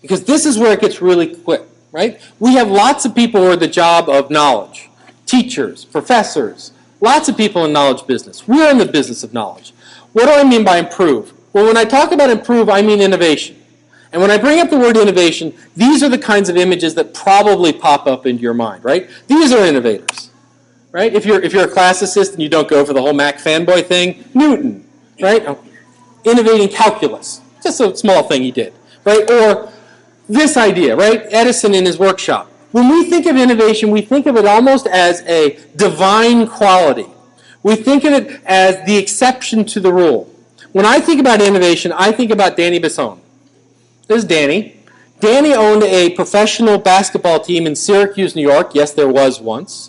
Because this is where it gets really quick, right? We have lots of people who are the job of knowledge. Teachers, professors, lots of people in knowledge business. We're in the business of knowledge. What do I mean by improve? Well, when I talk about improve, I mean innovation. And when I bring up the word innovation, these are the kinds of images that probably pop up into your mind, right? These are innovators, right? If you're a classicist and you don't go for the whole Mac fanboy thing, Newton, right? Innovating calculus, just a small thing he did, right? Or this idea, right? Edison in his workshop. When we think of innovation, we think of it almost as a divine quality. We think of it as the exception to the rule. When I think about innovation, I think about Danny Basone. This is Danny. Danny owned a professional basketball team in Syracuse, New York. Yes, there was once.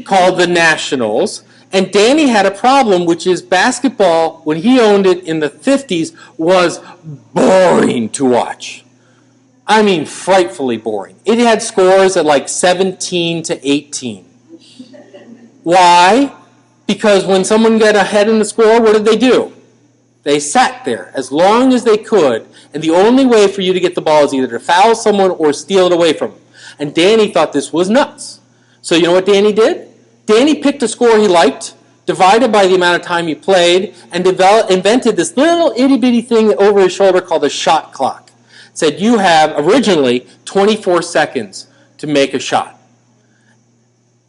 Called the Nationals. And Danny had a problem, which is basketball, when he owned it in the 50s, was boring to watch. I mean, frightfully boring. It had scores at like 17 to 18. Why? Because when someone got ahead in the score, what did they do? They sat there as long as they could, and the only way for you to get the ball is either to foul someone or steal it away from them. And Danny thought this was nuts. So you know what Danny did? Danny picked a score he liked, divided by the amount of time he played, and invented this little itty-bitty thing over his shoulder called a shot clock. It said you have originally 24 seconds to make a shot.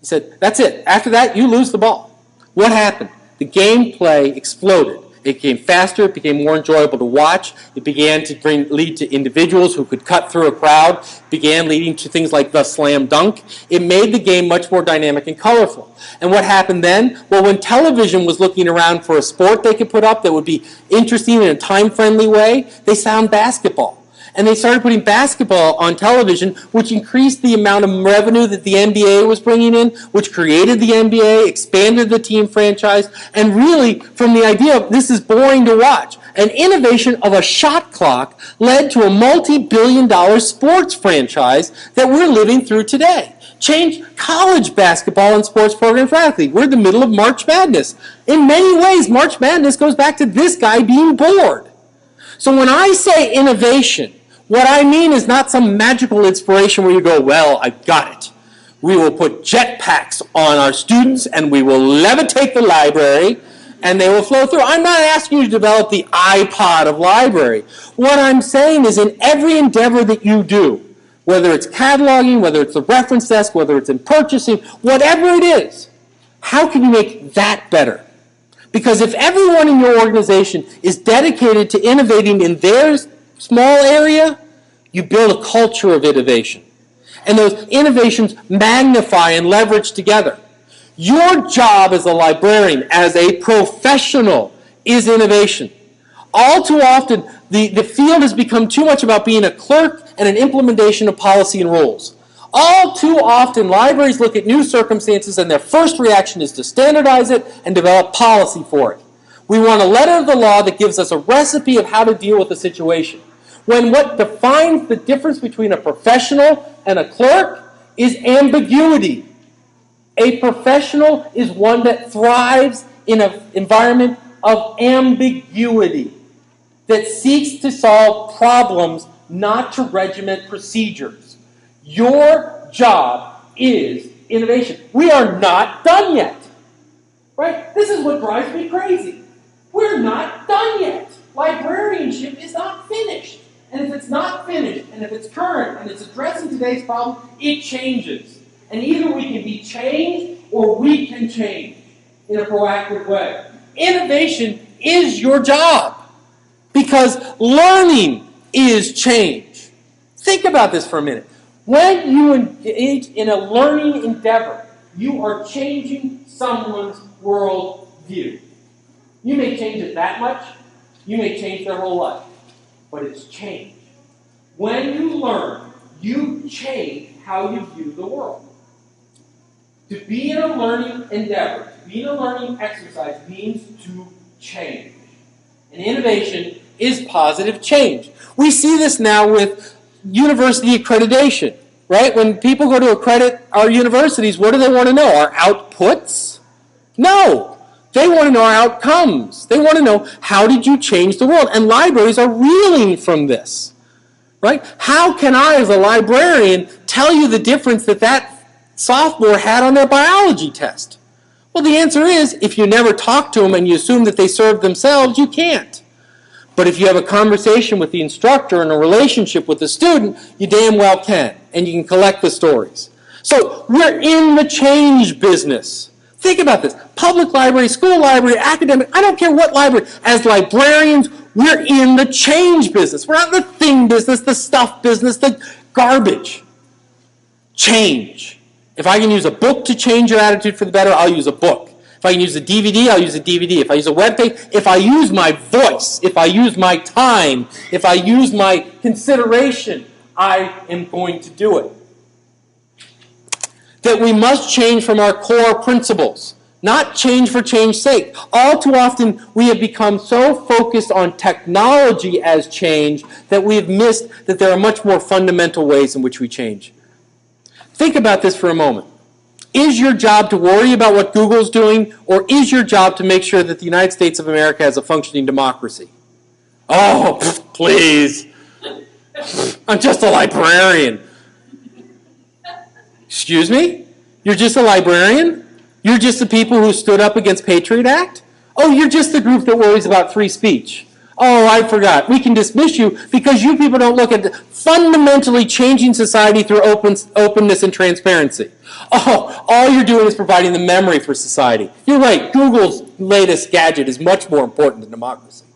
He said, that's it. After that, you lose the ball. What happened? The gameplay exploded. It became faster, it became more enjoyable to watch, it began to lead to individuals who could cut through a crowd, it began leading to things like the slam dunk. It made the game much more dynamic and colorful. And what happened then? Well, when television was looking around for a sport they could put up that would be interesting in a time-friendly way, they found basketball. And they started putting basketball on television, which increased the amount of revenue that the NBA was bringing in, which created the NBA, expanded the team franchise, and really, from the idea of this is boring to watch, an innovation of a shot clock led to a multi-billion-dollar sports franchise that we're living through today. Changed college basketball and sports programs radically. We're in the middle of March Madness. In many ways, March Madness goes back to this guy being bored. So when I say innovation, what I mean is not some magical inspiration where you go, well, I got it. We will put jetpacks on our students and we will levitate the library and they will flow through. I'm not asking you to develop the iPod of library. What I'm saying is in every endeavor that you do, whether it's cataloging, whether it's the reference desk, whether it's in purchasing, whatever it is, how can you make that better? Because if everyone in your organization is dedicated to innovating in their small area, you build a culture of innovation. And those innovations magnify and leverage together. Your job as a librarian, as a professional, is innovation. All too often, the field has become too much about being a clerk and an implementation of policy and rules. All too often, libraries look at new circumstances and their first reaction is to standardize it and develop policy for it. We want a letter of the law that gives us a recipe of how to deal with the situation. When what defines the difference between a professional and a clerk is ambiguity. A professional is one that thrives in an environment of ambiguity, that seeks to solve problems, not to regiment procedures. Your job is innovation. We are not done yet. Right? This is what drives me crazy. We're not done yet. Librarianship is not finished. And if it's not finished, and if it's current, and it's addressing today's problem, it changes. And either we can be changed, or we can change in a proactive way. Innovation is your job. Because learning is change. Think about this for a minute. When you engage in a learning endeavor, you are changing someone's world view. You may change it that much, you may change their whole life, but it's change. When you learn, you change how you view the world. To be in a learning endeavor, to be in a learning exercise means to change. And innovation is positive change. We see this now with university accreditation, right? When people go to accredit our universities, what do they want to know? Our outputs? No. They want to know our outcomes. They want to know, how did you change the world? And libraries are reeling from this, right? How can I, as a librarian, tell you the difference that sophomore had on their biology test? Well, the answer is, if you never talk to them and you assume that they serve themselves, you can't. But if you have a conversation with the instructor and a relationship with the student, you damn well can. And you can collect the stories. So we're in the change business. Think about this. Public library, school library, academic, I don't care what library. As librarians, we're in the change business. We're not in the thing business, the stuff business, the garbage. Change. If I can use a book to change your attitude for the better, I'll use a book. If I can use a DVD, I'll use a DVD. If I use a web page, if I use my voice, if I use my time, if I use my consideration, I am going to do it. That we must change from our core principles, not change for change's sake. All too often, we have become so focused on technology as change that we have missed that there are much more fundamental ways in which we change. Think about this for a moment. Is your job to worry about what Google's doing, or is your job to make sure that the United States of America has a functioning democracy? Oh, please. I'm just a librarian. Excuse me? You're just a librarian? You're just the people who stood up against Patriot Act? Oh, you're just the group that worries about free speech. Oh, I forgot. We can dismiss you because you people don't look at fundamentally changing society through openness and transparency. Oh, all you're doing is providing the memory for society. You're right. Google's latest gadget is much more important than democracy.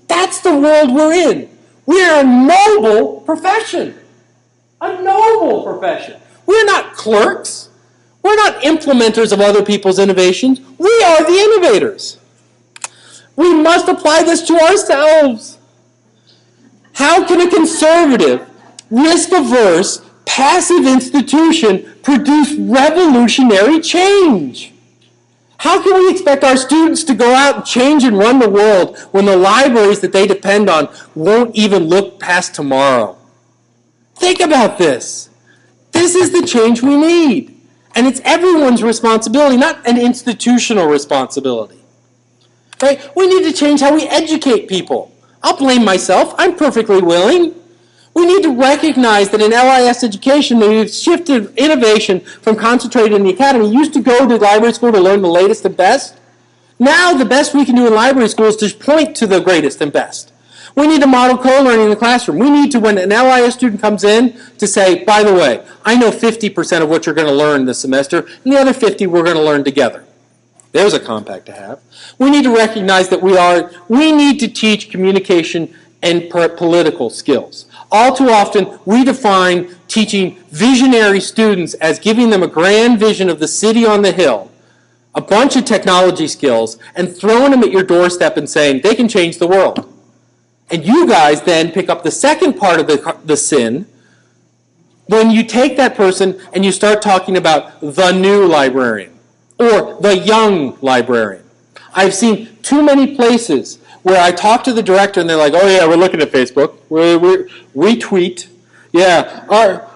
That's the world we're in. We're a noble profession. A noble profession. We're not clerks. We're not implementers of other people's innovations. We are the innovators. We must apply this to ourselves. How can a conservative, risk-averse, passive institution produce revolutionary change? How can we expect our students to go out and change and run the world when the libraries that they depend on won't even look past tomorrow? Think about this. This is the change we need. And it's everyone's responsibility, not an institutional responsibility. Right? We need to change how we educate people. I'll blame myself. I'm perfectly willing. We need to recognize that in LIS education, they've shifted innovation from concentrated in the academy. You used to go to library school to learn the latest and best. Now the best we can do in library school is to point to the greatest and best. We need to model co-learning in the classroom. We need to, when an LIS student comes in, to say, by the way, I know 50% of what you're going to learn this semester, and the other 50 we're going to learn together. There's a compact to have. We need to recognize that we need to teach communication and political skills. All too often, we define teaching visionary students as giving them a grand vision of the city on the hill, a bunch of technology skills, and throwing them at your doorstep and saying, they can change the world. And you guys then pick up the second part of the sin when you take that person and you start talking about the new librarian or the young librarian. I've seen too many places where I talk to the director and they're like, oh yeah, we're looking at Facebook. We tweet. Yeah,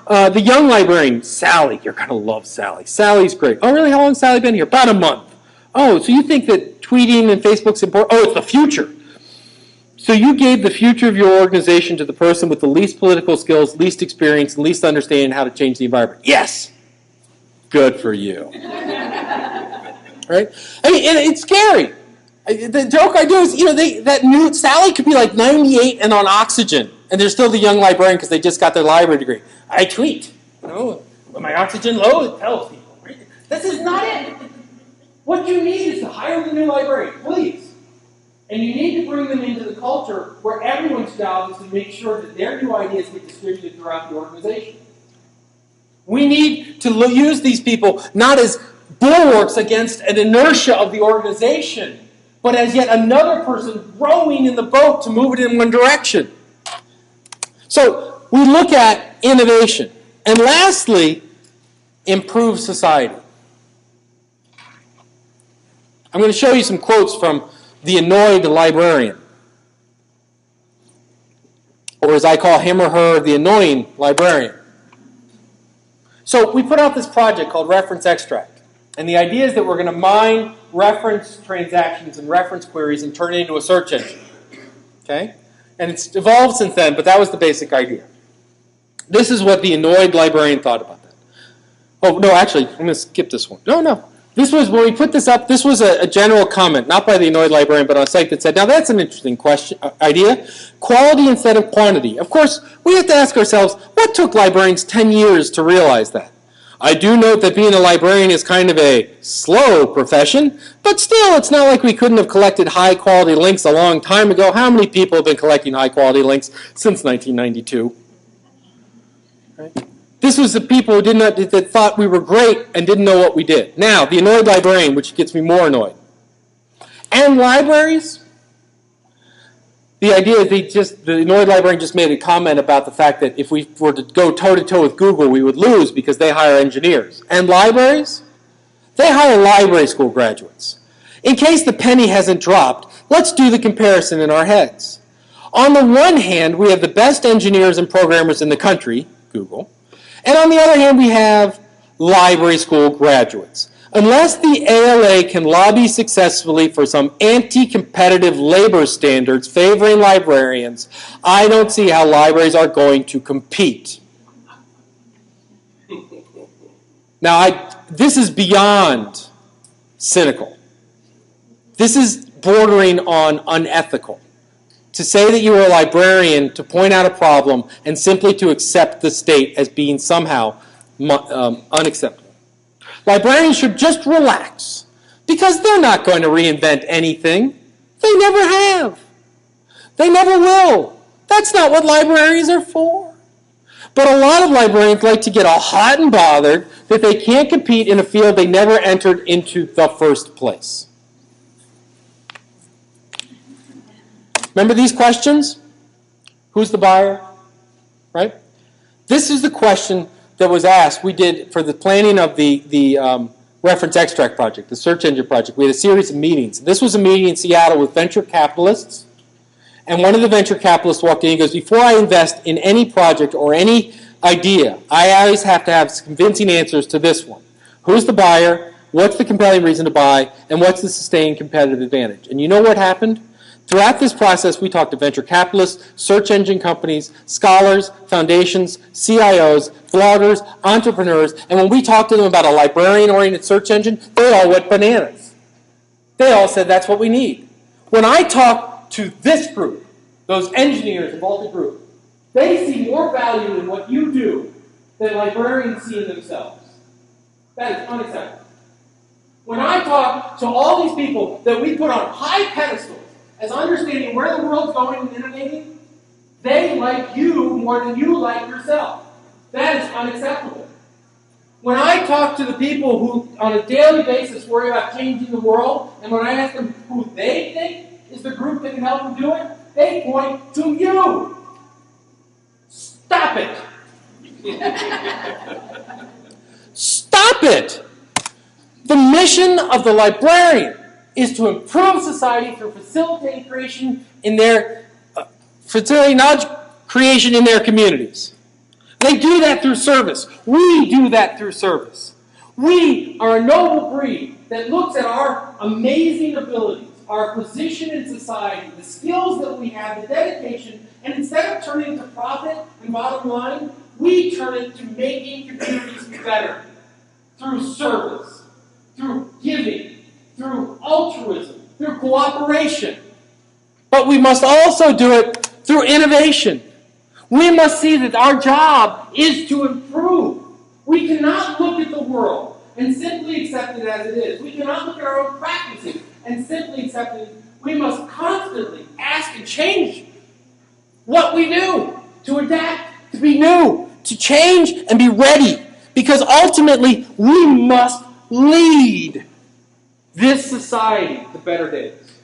the young librarian, Sally, you're going to love Sally. Sally's great. Oh really, how long has Sally been here? About a month. Oh, so you think that tweeting and Facebook's important? Oh, it's the future. So you gave the future of your organization to the person with the least political skills, least experience, and least understanding how to change the environment. Yes! Good for you. Right? I mean, and it's scary. The joke I do is, Sally could be like 98 and on oxygen, and they're still the young librarian because they just got their library degree. I tweet. When my oxygen low, it tells people. Right? This is not it. What you need is to hire the new librarian, please. And you need to bring them into the culture where everyone's job is to make sure that their new ideas get distributed throughout the organization. We need to use these people not as bulwarks against an inertia of the organization, but as yet another person rowing in the boat to move it in one direction. So we look at innovation. And lastly, improve society. I'm going to show you some quotes from the annoyed librarian, or as I call him or her, the annoying librarian. So we put out this project called Reference Extract, and the idea is that we're going to mine reference transactions and reference queries and turn it into a search engine. Okay? And it's evolved since then, but that was the basic idea. This is what the annoyed librarian thought about that. Oh, no, actually, I'm going to skip this one. No. This was, when we put this up, this was a general comment, not by the annoyed librarian, but on a site that said, now that's an interesting idea. Quality instead of quantity. Of course, we have to ask ourselves, what took librarians 10 years to realize that? I do note that being a librarian is kind of a slow profession, but still, it's not like we couldn't have collected high-quality links a long time ago. How many people have been collecting high-quality links since 1992? Right? This was the people who that thought we were great and didn't know what we did. Now, the annoyed librarian, which gets me more annoyed. And libraries, the idea is the annoyed librarian just made a comment about the fact that if we were to go toe-to-toe with Google, we would lose because they hire engineers. And libraries, they hire library school graduates. In case the penny hasn't dropped, let's do the comparison in our heads. On the one hand, we have the best engineers and programmers in the country, Google. And on the other hand, we have library school graduates. Unless the ALA can lobby successfully for some anti-competitive labor standards favoring librarians, I don't see how libraries are going to compete. Now, this is beyond cynical. This is bordering on unethical. To say that you are a librarian to point out a problem and simply to accept the state as being somehow unacceptable. Librarians should just relax because they're not going to reinvent anything. They never have. They never will. That's not what libraries are for. But a lot of librarians like to get all hot and bothered that they can't compete in a field they never entered into the first place. Remember these questions? Who's the buyer? Right? This is the question that was asked. We did for the planning of the reference extract project, the search engine project. We had a series of meetings. This was a meeting in Seattle with venture capitalists. And one of the venture capitalists walked in and goes, before I invest in any project or any idea, I always have to have convincing answers to this one. Who's the buyer? What's the compelling reason to buy? And what's the sustained competitive advantage? And you know what happened? Throughout this process, we talked to venture capitalists, search engine companies, scholars, foundations, CIOs, bloggers, entrepreneurs, and when we talked to them about a librarian-oriented search engine, they all went bananas. They all said that's what we need. When I talk to this group, those engineers involved in the group, they see more value in what you do than librarians see in themselves. That is unacceptable. When I talk to all these people that we put on high pedestals as understanding where the world's going and innovating, they like you more than you like yourself. That is unacceptable. When I talk to the people who, on a daily basis, worry about changing the world, and when I ask them who they think is the group that can help them do it, they point to you. Stop it. Stop it. The mission of the librarian is to improve society through facilitating knowledge creation in their communities. They do that through service. We do that through service. We are a noble breed that looks at our amazing abilities, our position in society, the skills that we have, the dedication, and instead of turning it to profit and bottom line, we turn it to making communities better through service, through giving, through altruism, through cooperation. But we must also do it through innovation. We must see that our job is to improve. We cannot look at the world and simply accept it as it is. We cannot look at our own practices and simply accept it. We must constantly ask and change what we do, to adapt, to be new, to change and be ready. Because ultimately, we must lead this society to better days.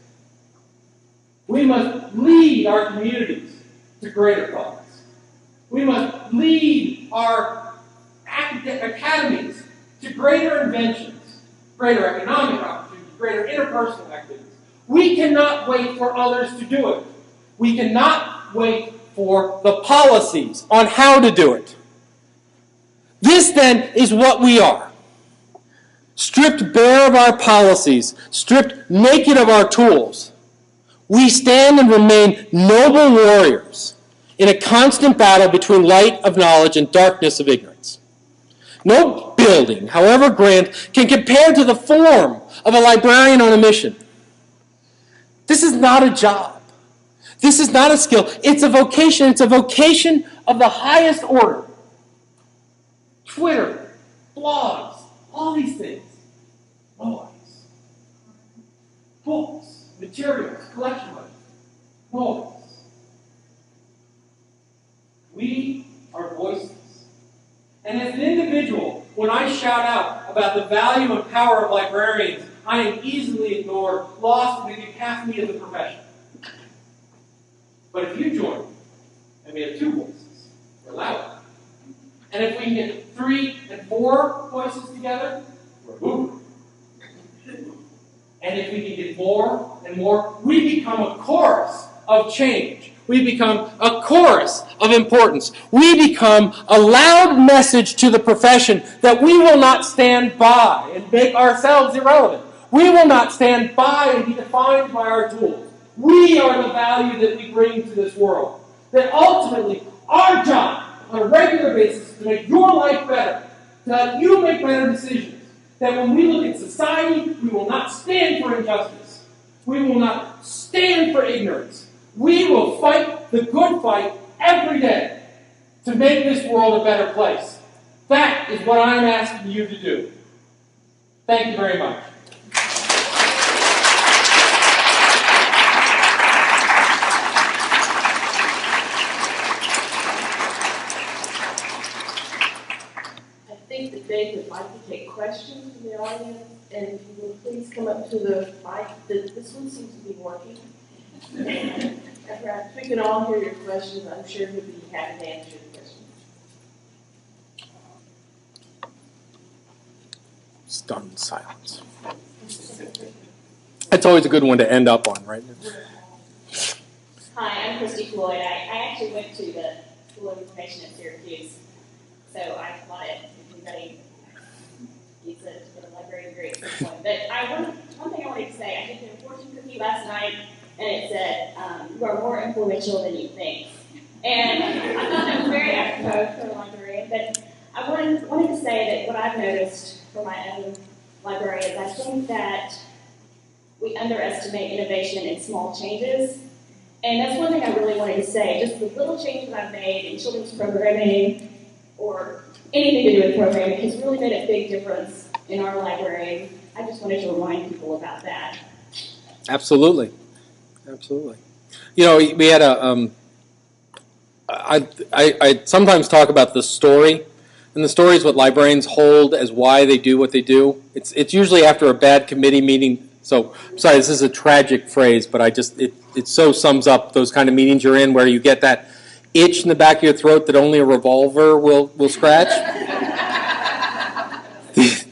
We must lead our communities to greater cause. We must lead our academies to greater inventions, greater economic opportunities, greater interpersonal activities. We cannot wait for others to do it. We cannot wait for the policies on how to do it. This, then, is what we are. Stripped bare of our policies, stripped naked of our tools, we stand and remain noble warriors in a constant battle between light of knowledge and darkness of ignorance. No building, however grand, can compare to the form of a librarian on a mission. This is not a job. This is not a skill. It's a vocation. It's a vocation of the highest order. Twitter, blogs, all these things. Noise. Books, materials, collection money. Noise. We are voices. And as an individual, when I shout out about the value and power of librarians, I am easily ignored, lost in the cacophony of the profession. But if you join, and we have two voices, we're louder. And if we can get 3 and 4 voices together, we're moving. And if we can get more and more, we become a chorus of change. We become a chorus of importance. We become a loud message to the profession that we will not stand by and make ourselves irrelevant. We will not stand by and be defined by our tools. We are the value that we bring to this world. That ultimately, our job on a regular basis is to make your life better, to help you make better decisions. That when we look at society, we will not stand for injustice. We will not stand for ignorance. We will fight the good fight every day to make this world a better place. That is what I'm asking you to do. Thank you very much. I think that Dave would like to take questions from the audience, and if you would please come up to the mic. This one seems to be working. If we can all hear your questions, I'm sure he'll be happy to answer your questions. Stunned silence. That's always a good one to end up on, right? Hi, I'm Christy Floyd. I actually went to the School of Information at Syracuse, so I thought everybody needs to get a library degree at some point. But one thing I wanted to say, I did a fortune cookie last night, and it said, you are more influential than you think. And I thought that was very apropos for a librarian, but I wanted to say that what I've noticed for my own librarians, I think that we underestimate innovation in small changes. And that's one thing I really wanted to say. Just the little changes I've made in children's programming or anything to do with programming has really made a big difference in our library. I just wanted to remind people about that. Absolutely. Absolutely. You know, we had a, I sometimes talk about the story, and the story is what librarians hold as why they do what they do. It's usually after a bad committee meeting. So, I'm sorry, this is a tragic phrase, but it so sums up those kind of meetings you're in where you get that itch in the back of your throat that only a revolver will scratch.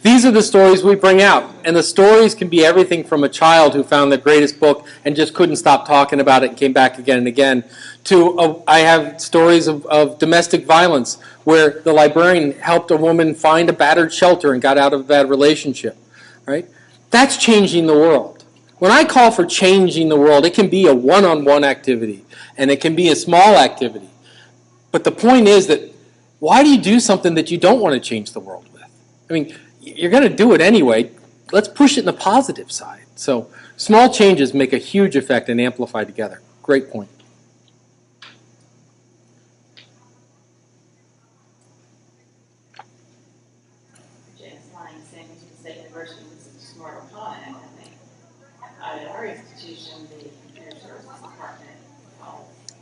These are the stories we bring out. And the stories can be everything from a child who found the greatest book and just couldn't stop talking about it and came back again and again, to I have stories of domestic violence where the librarian helped a woman find a battered shelter and got out of a bad relationship. Right? That's changing the world. When I call for changing the world, it can be a one-on-one activity, and it can be a small activity. But the point is that why do you do something that you don't want to change the world with? I mean, you're going to do it anyway. Let's push it in the positive side. So small changes make a huge effect and amplify together. Great point. At our institution, the computer services department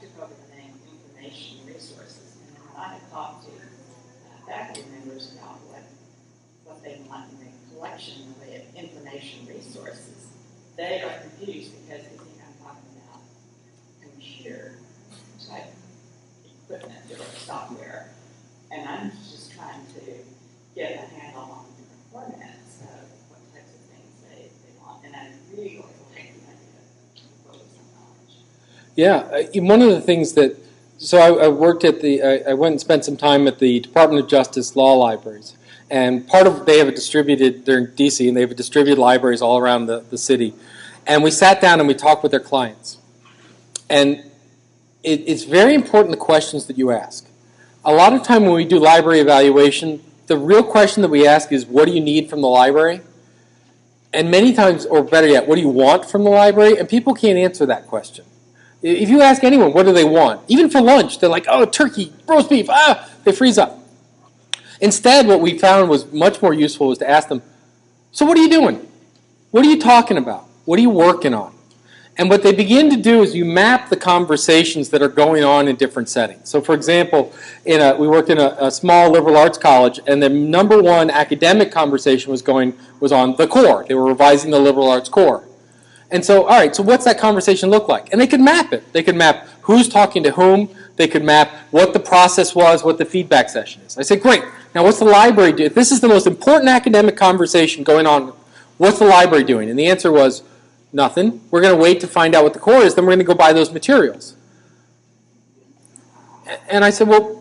took over the name information resources. And when I had talked to faculty members about what they want in the collection of information resources, they are confused because they think I'm talking about computer type equipment or software. And I'm just trying to get a handle on different formats of what types of things they want. And I really like the idea of focus on knowledge. Yeah, one of the things that, so I worked at I went and spent some time at the Department of Justice Law Libraries. And part of, they have a distributed, they're in DC, and they have distributed libraries all around the city. And we sat down and we talked with their clients. And it's very important the questions that you ask. A lot of time when we do library evaluation, the real question that we ask is, what do you need from the library? And many times, or better yet, what do you want from the library? And people can't answer that question. If you ask anyone, what do they want? Even for lunch, they're like, oh, turkey, roast beef, they freeze up. Instead, what we found was much more useful was to ask them, so what are you doing? What are you talking about? What are you working on? And what they begin to do is you map the conversations that are going on in different settings. So for example, we worked in a small liberal arts college, and the number one academic conversation was on the core. They were revising the liberal arts core. And so, all right, so what's that conversation look like? And they could map it. They could map who's talking to whom. They could map what the process was, what the feedback session is. I said, great. Now what's the library do? If this is the most important academic conversation going on, what's the library doing? And the answer was, nothing. We're going to wait to find out what the core is, then we're going to go buy those materials. And I said, well,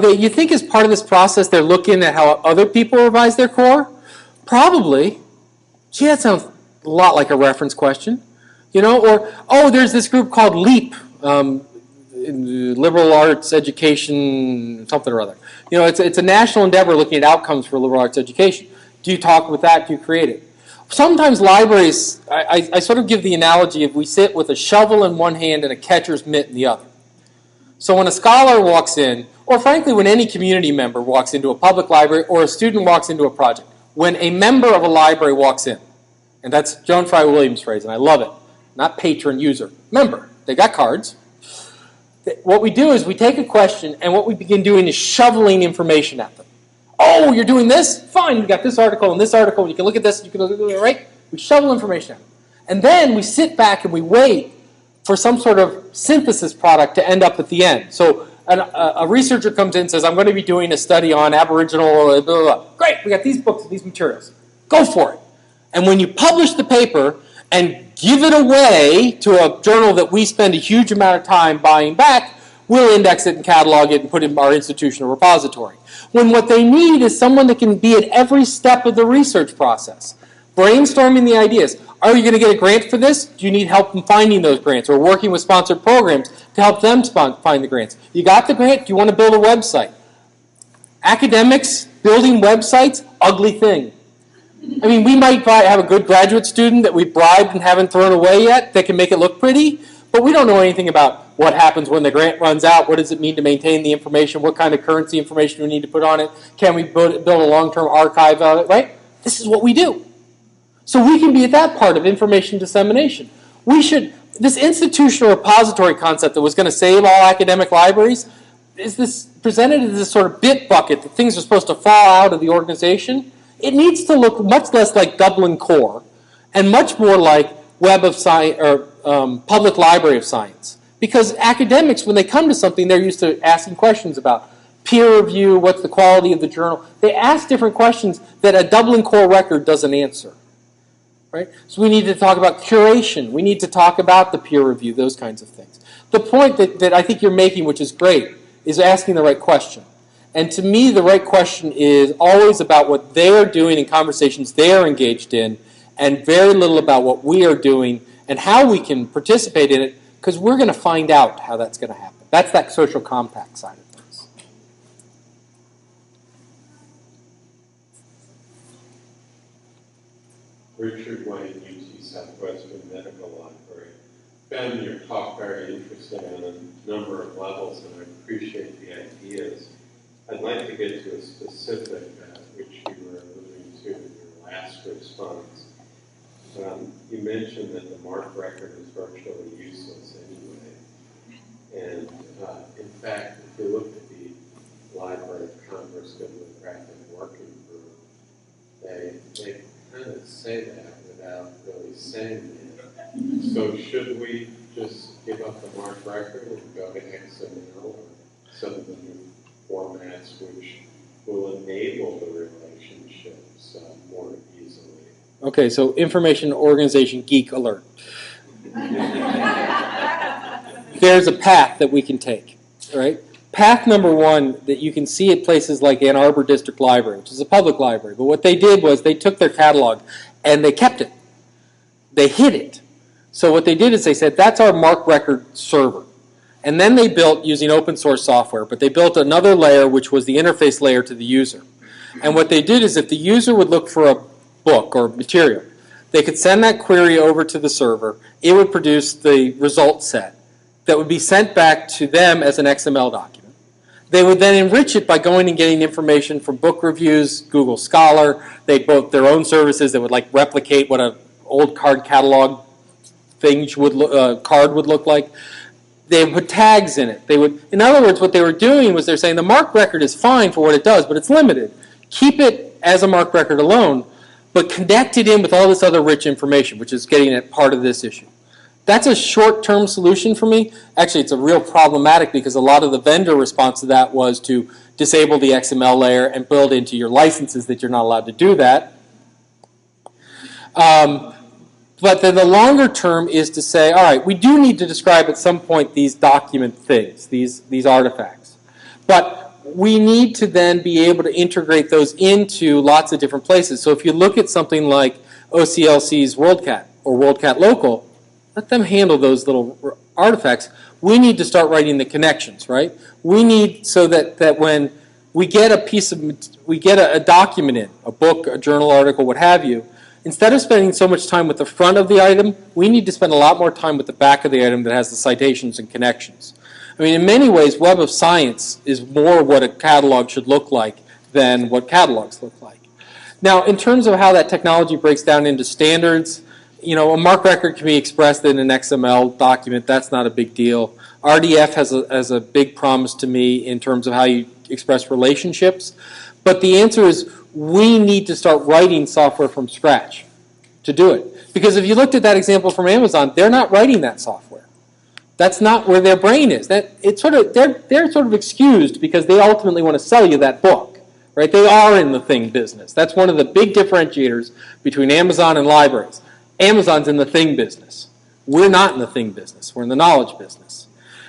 you think as part of this process they're looking at how other people revise their core? Probably. Gee, that sounds a lot like a reference question. You know, or, oh, there's this group called LEAP, Liberal Arts Education, something or other. You know, it's a national endeavor looking at outcomes for liberal arts education. Do you talk with that? Do you create it? Sometimes libraries, I sort of give the analogy of we sit with a shovel in one hand and a catcher's mitt in the other. So when a scholar walks in, or frankly when any community member walks into a public library or a student walks into a project, when a member of a library walks in, and that's Joan Fry Williams' phrase, and I love it, not patron, user, member, they got cards. What we do is we take a question and what we begin doing is shoveling information at them. Oh, you're doing this? Fine, you got this article and this article, and you can look at this, and you can look at it, right? We shovel information at them. And then we sit back and we wait for some sort of synthesis product to end up at the end. So a researcher comes in and says, I'm going to be doing a study on Aboriginal, blah, blah, blah. Great, we got these books and these materials. Go for it. And when you publish the paper and give it away to a journal that we spend a huge amount of time buying back, we'll index it and catalog it and put it in our institutional repository. When what they need is someone that can be at every step of the research process, brainstorming the ideas. Are you going to get a grant for this? Do you need help in finding those grants or working with sponsored programs to help them find the grants? You got the grant? Do you want to build a website? Academics building websites, ugly thing. I mean, we might have a good graduate student that we bribed and haven't thrown away yet that can make it look pretty, but we don't know anything about what happens when the grant runs out. What does it mean to maintain the information? What kind of currency information we need to put on it? Can we build a long-term archive of it, right? This is what we do. So we can be at that part of information dissemination. This institutional repository concept that was going to save all academic libraries is this presented as this sort of bit bucket that things are supposed to fall out of the organization. It needs to look much less like Dublin Core and much more like Web of Science or Public Library of Science. Because academics, when they come to something, they're used to asking questions about peer review, what's the quality of the journal. They ask different questions that a Dublin Core record doesn't answer. Right? So we need to talk about curation. We need to talk about the peer review, those kinds of things. The point that I think you're making, which is great, is asking the right question. And to me, the right question is always about what they are doing in conversations they are engaged in, and very little about what we are doing and how we can participate in it, because we're going to find out how that's going to happen. That's that social compact side of things. Richard Wayne, UT Southwestern Medical Library. Found your talk very interesting on a number of levels, and I appreciate the ideas. I'd like to get to a specific, which you were alluding to in your last response. You mentioned that the MARC record is virtually useless anyway. And in fact, if you look at the Library of Congress Bibliographic Working Group, they kind of say that without really saying that. So should we just give up the MARC record and go to XML or some of the new formats which will enable the relationships more easily? Okay, so information organization geek alert. There's a path that we can take, right? Path number one that you can see at places like Ann Arbor District Library, which is a public library, but what they did was they took their catalog and they kept it. They hid it. So what they did is they said, that's our MARC record server. And then they built, using open source software, but they built another layer which was the interface layer to the user. And what they did is if the user would look for a book or material, they could send that query over to the server. It would produce the result set that would be sent back to them as an XML document. They would then enrich it by going and getting information from book reviews, Google Scholar. They built their own services that would like replicate what an old card catalog thing card would look like. They would put tags in it. They would, in other words, what they were doing was they're saying the MARC record is fine for what it does, but it's limited. Keep it as a MARC record alone, but connect it in with all this other rich information, which is getting at part of this issue. That's a short-term solution for me. Actually, it's a real problematic because a lot of the vendor response to that was to disable the XML layer and build into your licenses that you're not allowed to do that. But then the longer term is to say, all right, we do need to describe at some point these document things, these artifacts. But we need to then be able to integrate those into lots of different places. So if you look at something like OCLC's WorldCat or WorldCat Local, let them handle those little artifacts. We need to start writing the connections, right? We need so that when we get a document in, a book, a journal article, what have you, instead of spending so much time with the front of the item, we need to spend a lot more time with the back of the item that has the citations and connections. I mean, in many ways, Web of Science is more what a catalog should look like than what catalogs look like. Now, in terms of how that technology breaks down into standards, a MARC record can be expressed in an XML document. That's not a big deal. RDF has a big promise to me in terms of how you express relationships. But the answer is we need to start writing software from scratch to do it. Because if you looked at that example from Amazon, they're not writing that software. That's not where their brain is. They're sort of excused because they ultimately want to sell you that book. Right? They are in the thing business. That's one of the big differentiators between Amazon and libraries. Amazon's in the thing business. We're not in the thing business. We're in the knowledge business.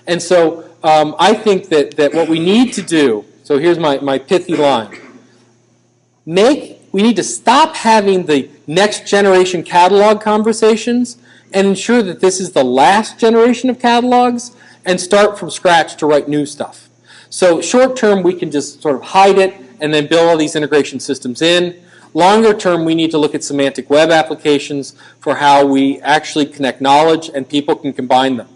And so I think that what we need to do, so here's my pithy line. We need to stop having the next generation catalog conversations and ensure that this is the last generation of catalogs and start from scratch to write new stuff. So short term, we can just sort of hide it and then build all these integration systems in. Longer term, we need to look at semantic web applications for how we actually connect knowledge and people can combine them.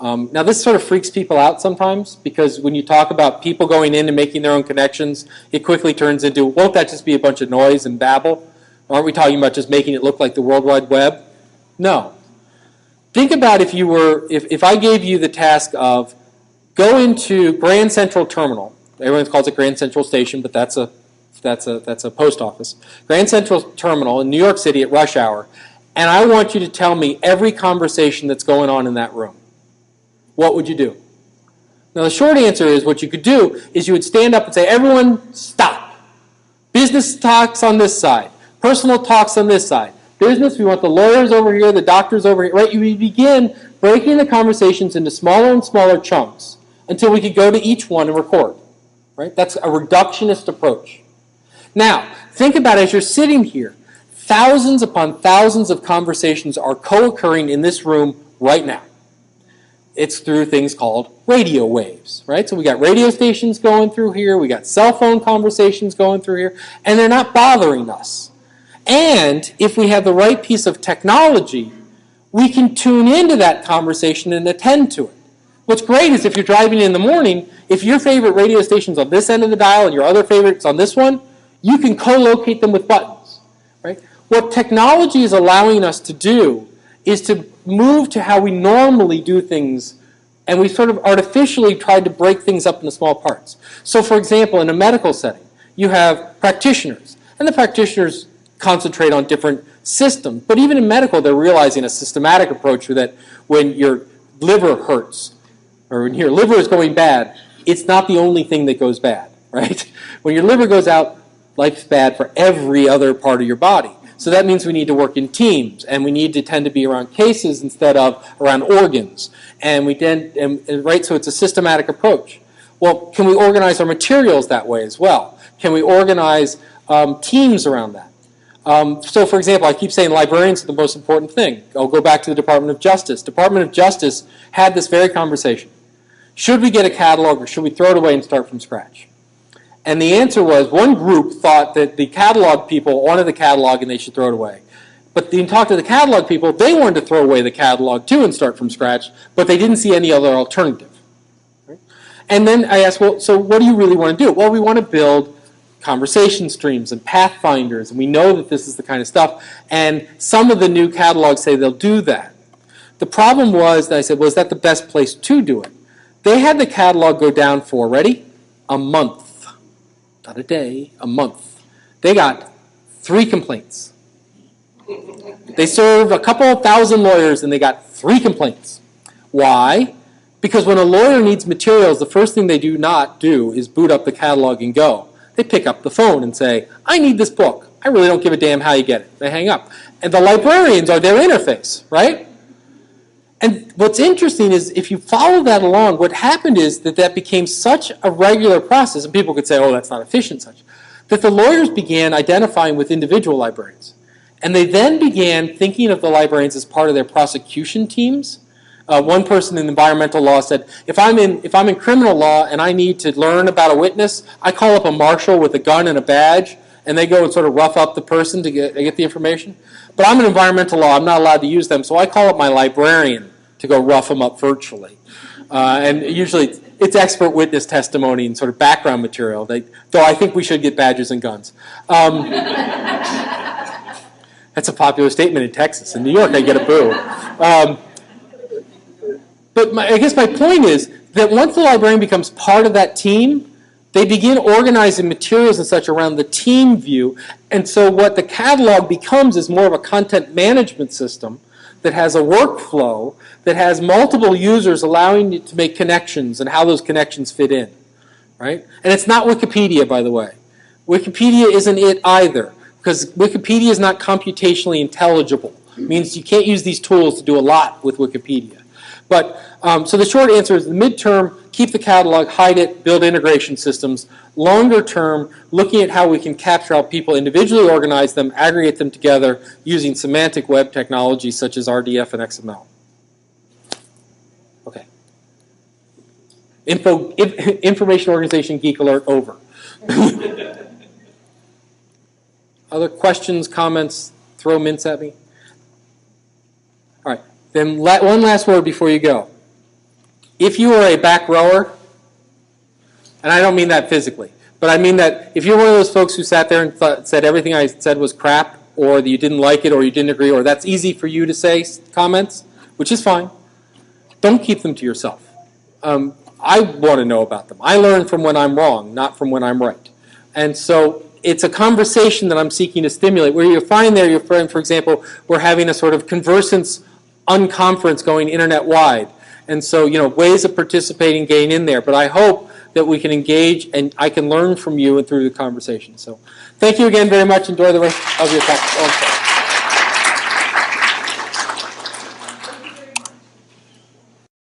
Now, this sort of freaks people out sometimes because when you talk about people going in and making their own connections, it quickly turns into, won't that just be a bunch of noise and babble? Aren't we talking about just making it look like the World Wide Web? No. Think about if I gave you the task of go into Grand Central Terminal. Everyone calls it Grand Central Station, but that's a post office. Grand Central Terminal in New York City at rush hour, and I want you to tell me every conversation that's going on in that room. What would you do? Now, the short answer is what you could do is you would stand up and say, everyone, stop. Business talks on this side. Personal talks on this side. Business, we want the lawyers over here, the doctors over here, right? You would begin breaking the conversations into smaller and smaller chunks until we could go to each one and record, right? That's a reductionist approach. Now, think about it as you're sitting here. Thousands upon thousands of conversations are co-occurring in this room right now. It's through things called radio waves, right? So we got radio stations going through here, we got cell phone conversations going through here, and they're not bothering us. And if we have the right piece of technology, we can tune into that conversation and attend to it. What's great is if you're driving in the morning, if your favorite radio station's on this end of the dial and your other favorite's on this one, you can co-locate them with buttons, right? What technology is allowing us to do is to move to how we normally do things, and we sort of artificially tried to break things up into small parts. So, for example, in a medical setting, you have practitioners, and the practitioners concentrate on different systems. But even in medical, they're realizing a systematic approach that when your liver hurts, or when your liver is going bad, it's not the only thing that goes bad, right? When your liver goes out, life's bad for every other part of your body. So that means we need to work in teams, and we need to tend to be around cases instead of around organs. And right, so it's a systematic approach. Well, can we organize our materials that way as well? Can we organize teams around that? So, for example, I keep saying librarians are the most important thing. I'll go back to the Department of Justice. Department of Justice had this very conversation. Should we get a catalog, or should we throw it away and start from scratch? And the answer was, one group thought that the catalog people wanted the catalog and they should throw it away. But you talk to the catalog people, they wanted to throw away the catalog too and start from scratch, but they didn't see any other alternative. Right? And then I asked, well, so what do you really want to do? Well, we want to build conversation streams and pathfinders, and we know that this is the kind of stuff, and some of the new catalogs say they'll do that. The problem was that I said, well, is that the best place to do it? They had the catalog go down for, ready? A month. Not a day, a month. They got 3 complaints. They served a couple of thousand lawyers and they got 3 complaints. Why? Because when a lawyer needs materials, the first thing they do not do is boot up the catalog and go. They pick up the phone and say, I need this book. I really don't give a damn how you get it. They hang up. And the librarians are their interface, right? And what's interesting is if you follow that along, what happened is that became such a regular process, and people could say, oh, that's not efficient, such, that the lawyers began identifying with individual librarians. And they then began thinking of the librarians as part of their prosecution teams. One person in environmental law said, if I'm in criminal law and I need to learn about a witness, I call up a marshal with a gun and a badge, and they go and sort of rough up the person to get the information. But I'm in environmental law, I'm not allowed to use them, so I call up my librarian to go rough them up virtually. And usually it's expert witness testimony and sort of background material, though I think we should get badges and guns. That's a popular statement in Texas. In New York, I get a boo. But I guess my point is that once the librarian becomes part of that team, they begin organizing materials and such around the team view. And so what the catalog becomes is more of a content management system that has a workflow, that has multiple users allowing you to make connections and how those connections fit in. Right? And it's not Wikipedia, by the way. Wikipedia isn't it either, because Wikipedia is not computationally intelligible. It means you can't use these tools to do a lot with Wikipedia. But so the short answer is the midterm, keep the catalog, hide it, build integration systems. Longer term, looking at how we can capture how people individually organize them, aggregate them together using semantic web technologies such as RDF and XML. Okay. Information organization geek alert over. Other questions, comments, throw mints at me? All right. Then one last word before you go. If you are a back rower, and I don't mean that physically, but I mean that if you're one of those folks who sat there and said everything I said was crap, or that you didn't like it, or you didn't agree, or that's easy for you to say comments, which is fine, don't keep them to yourself. I want to know about them. I learn from when I'm wrong, not from when I'm right. And so it's a conversation that I'm seeking to stimulate, where you find there your friend, for example, we're having a sort of conversance unconference going internet-wide. And so, ways of participating gain in there. But I hope that we can engage and I can learn from you and through the conversation. So thank you again very much. Enjoy the rest of your talk.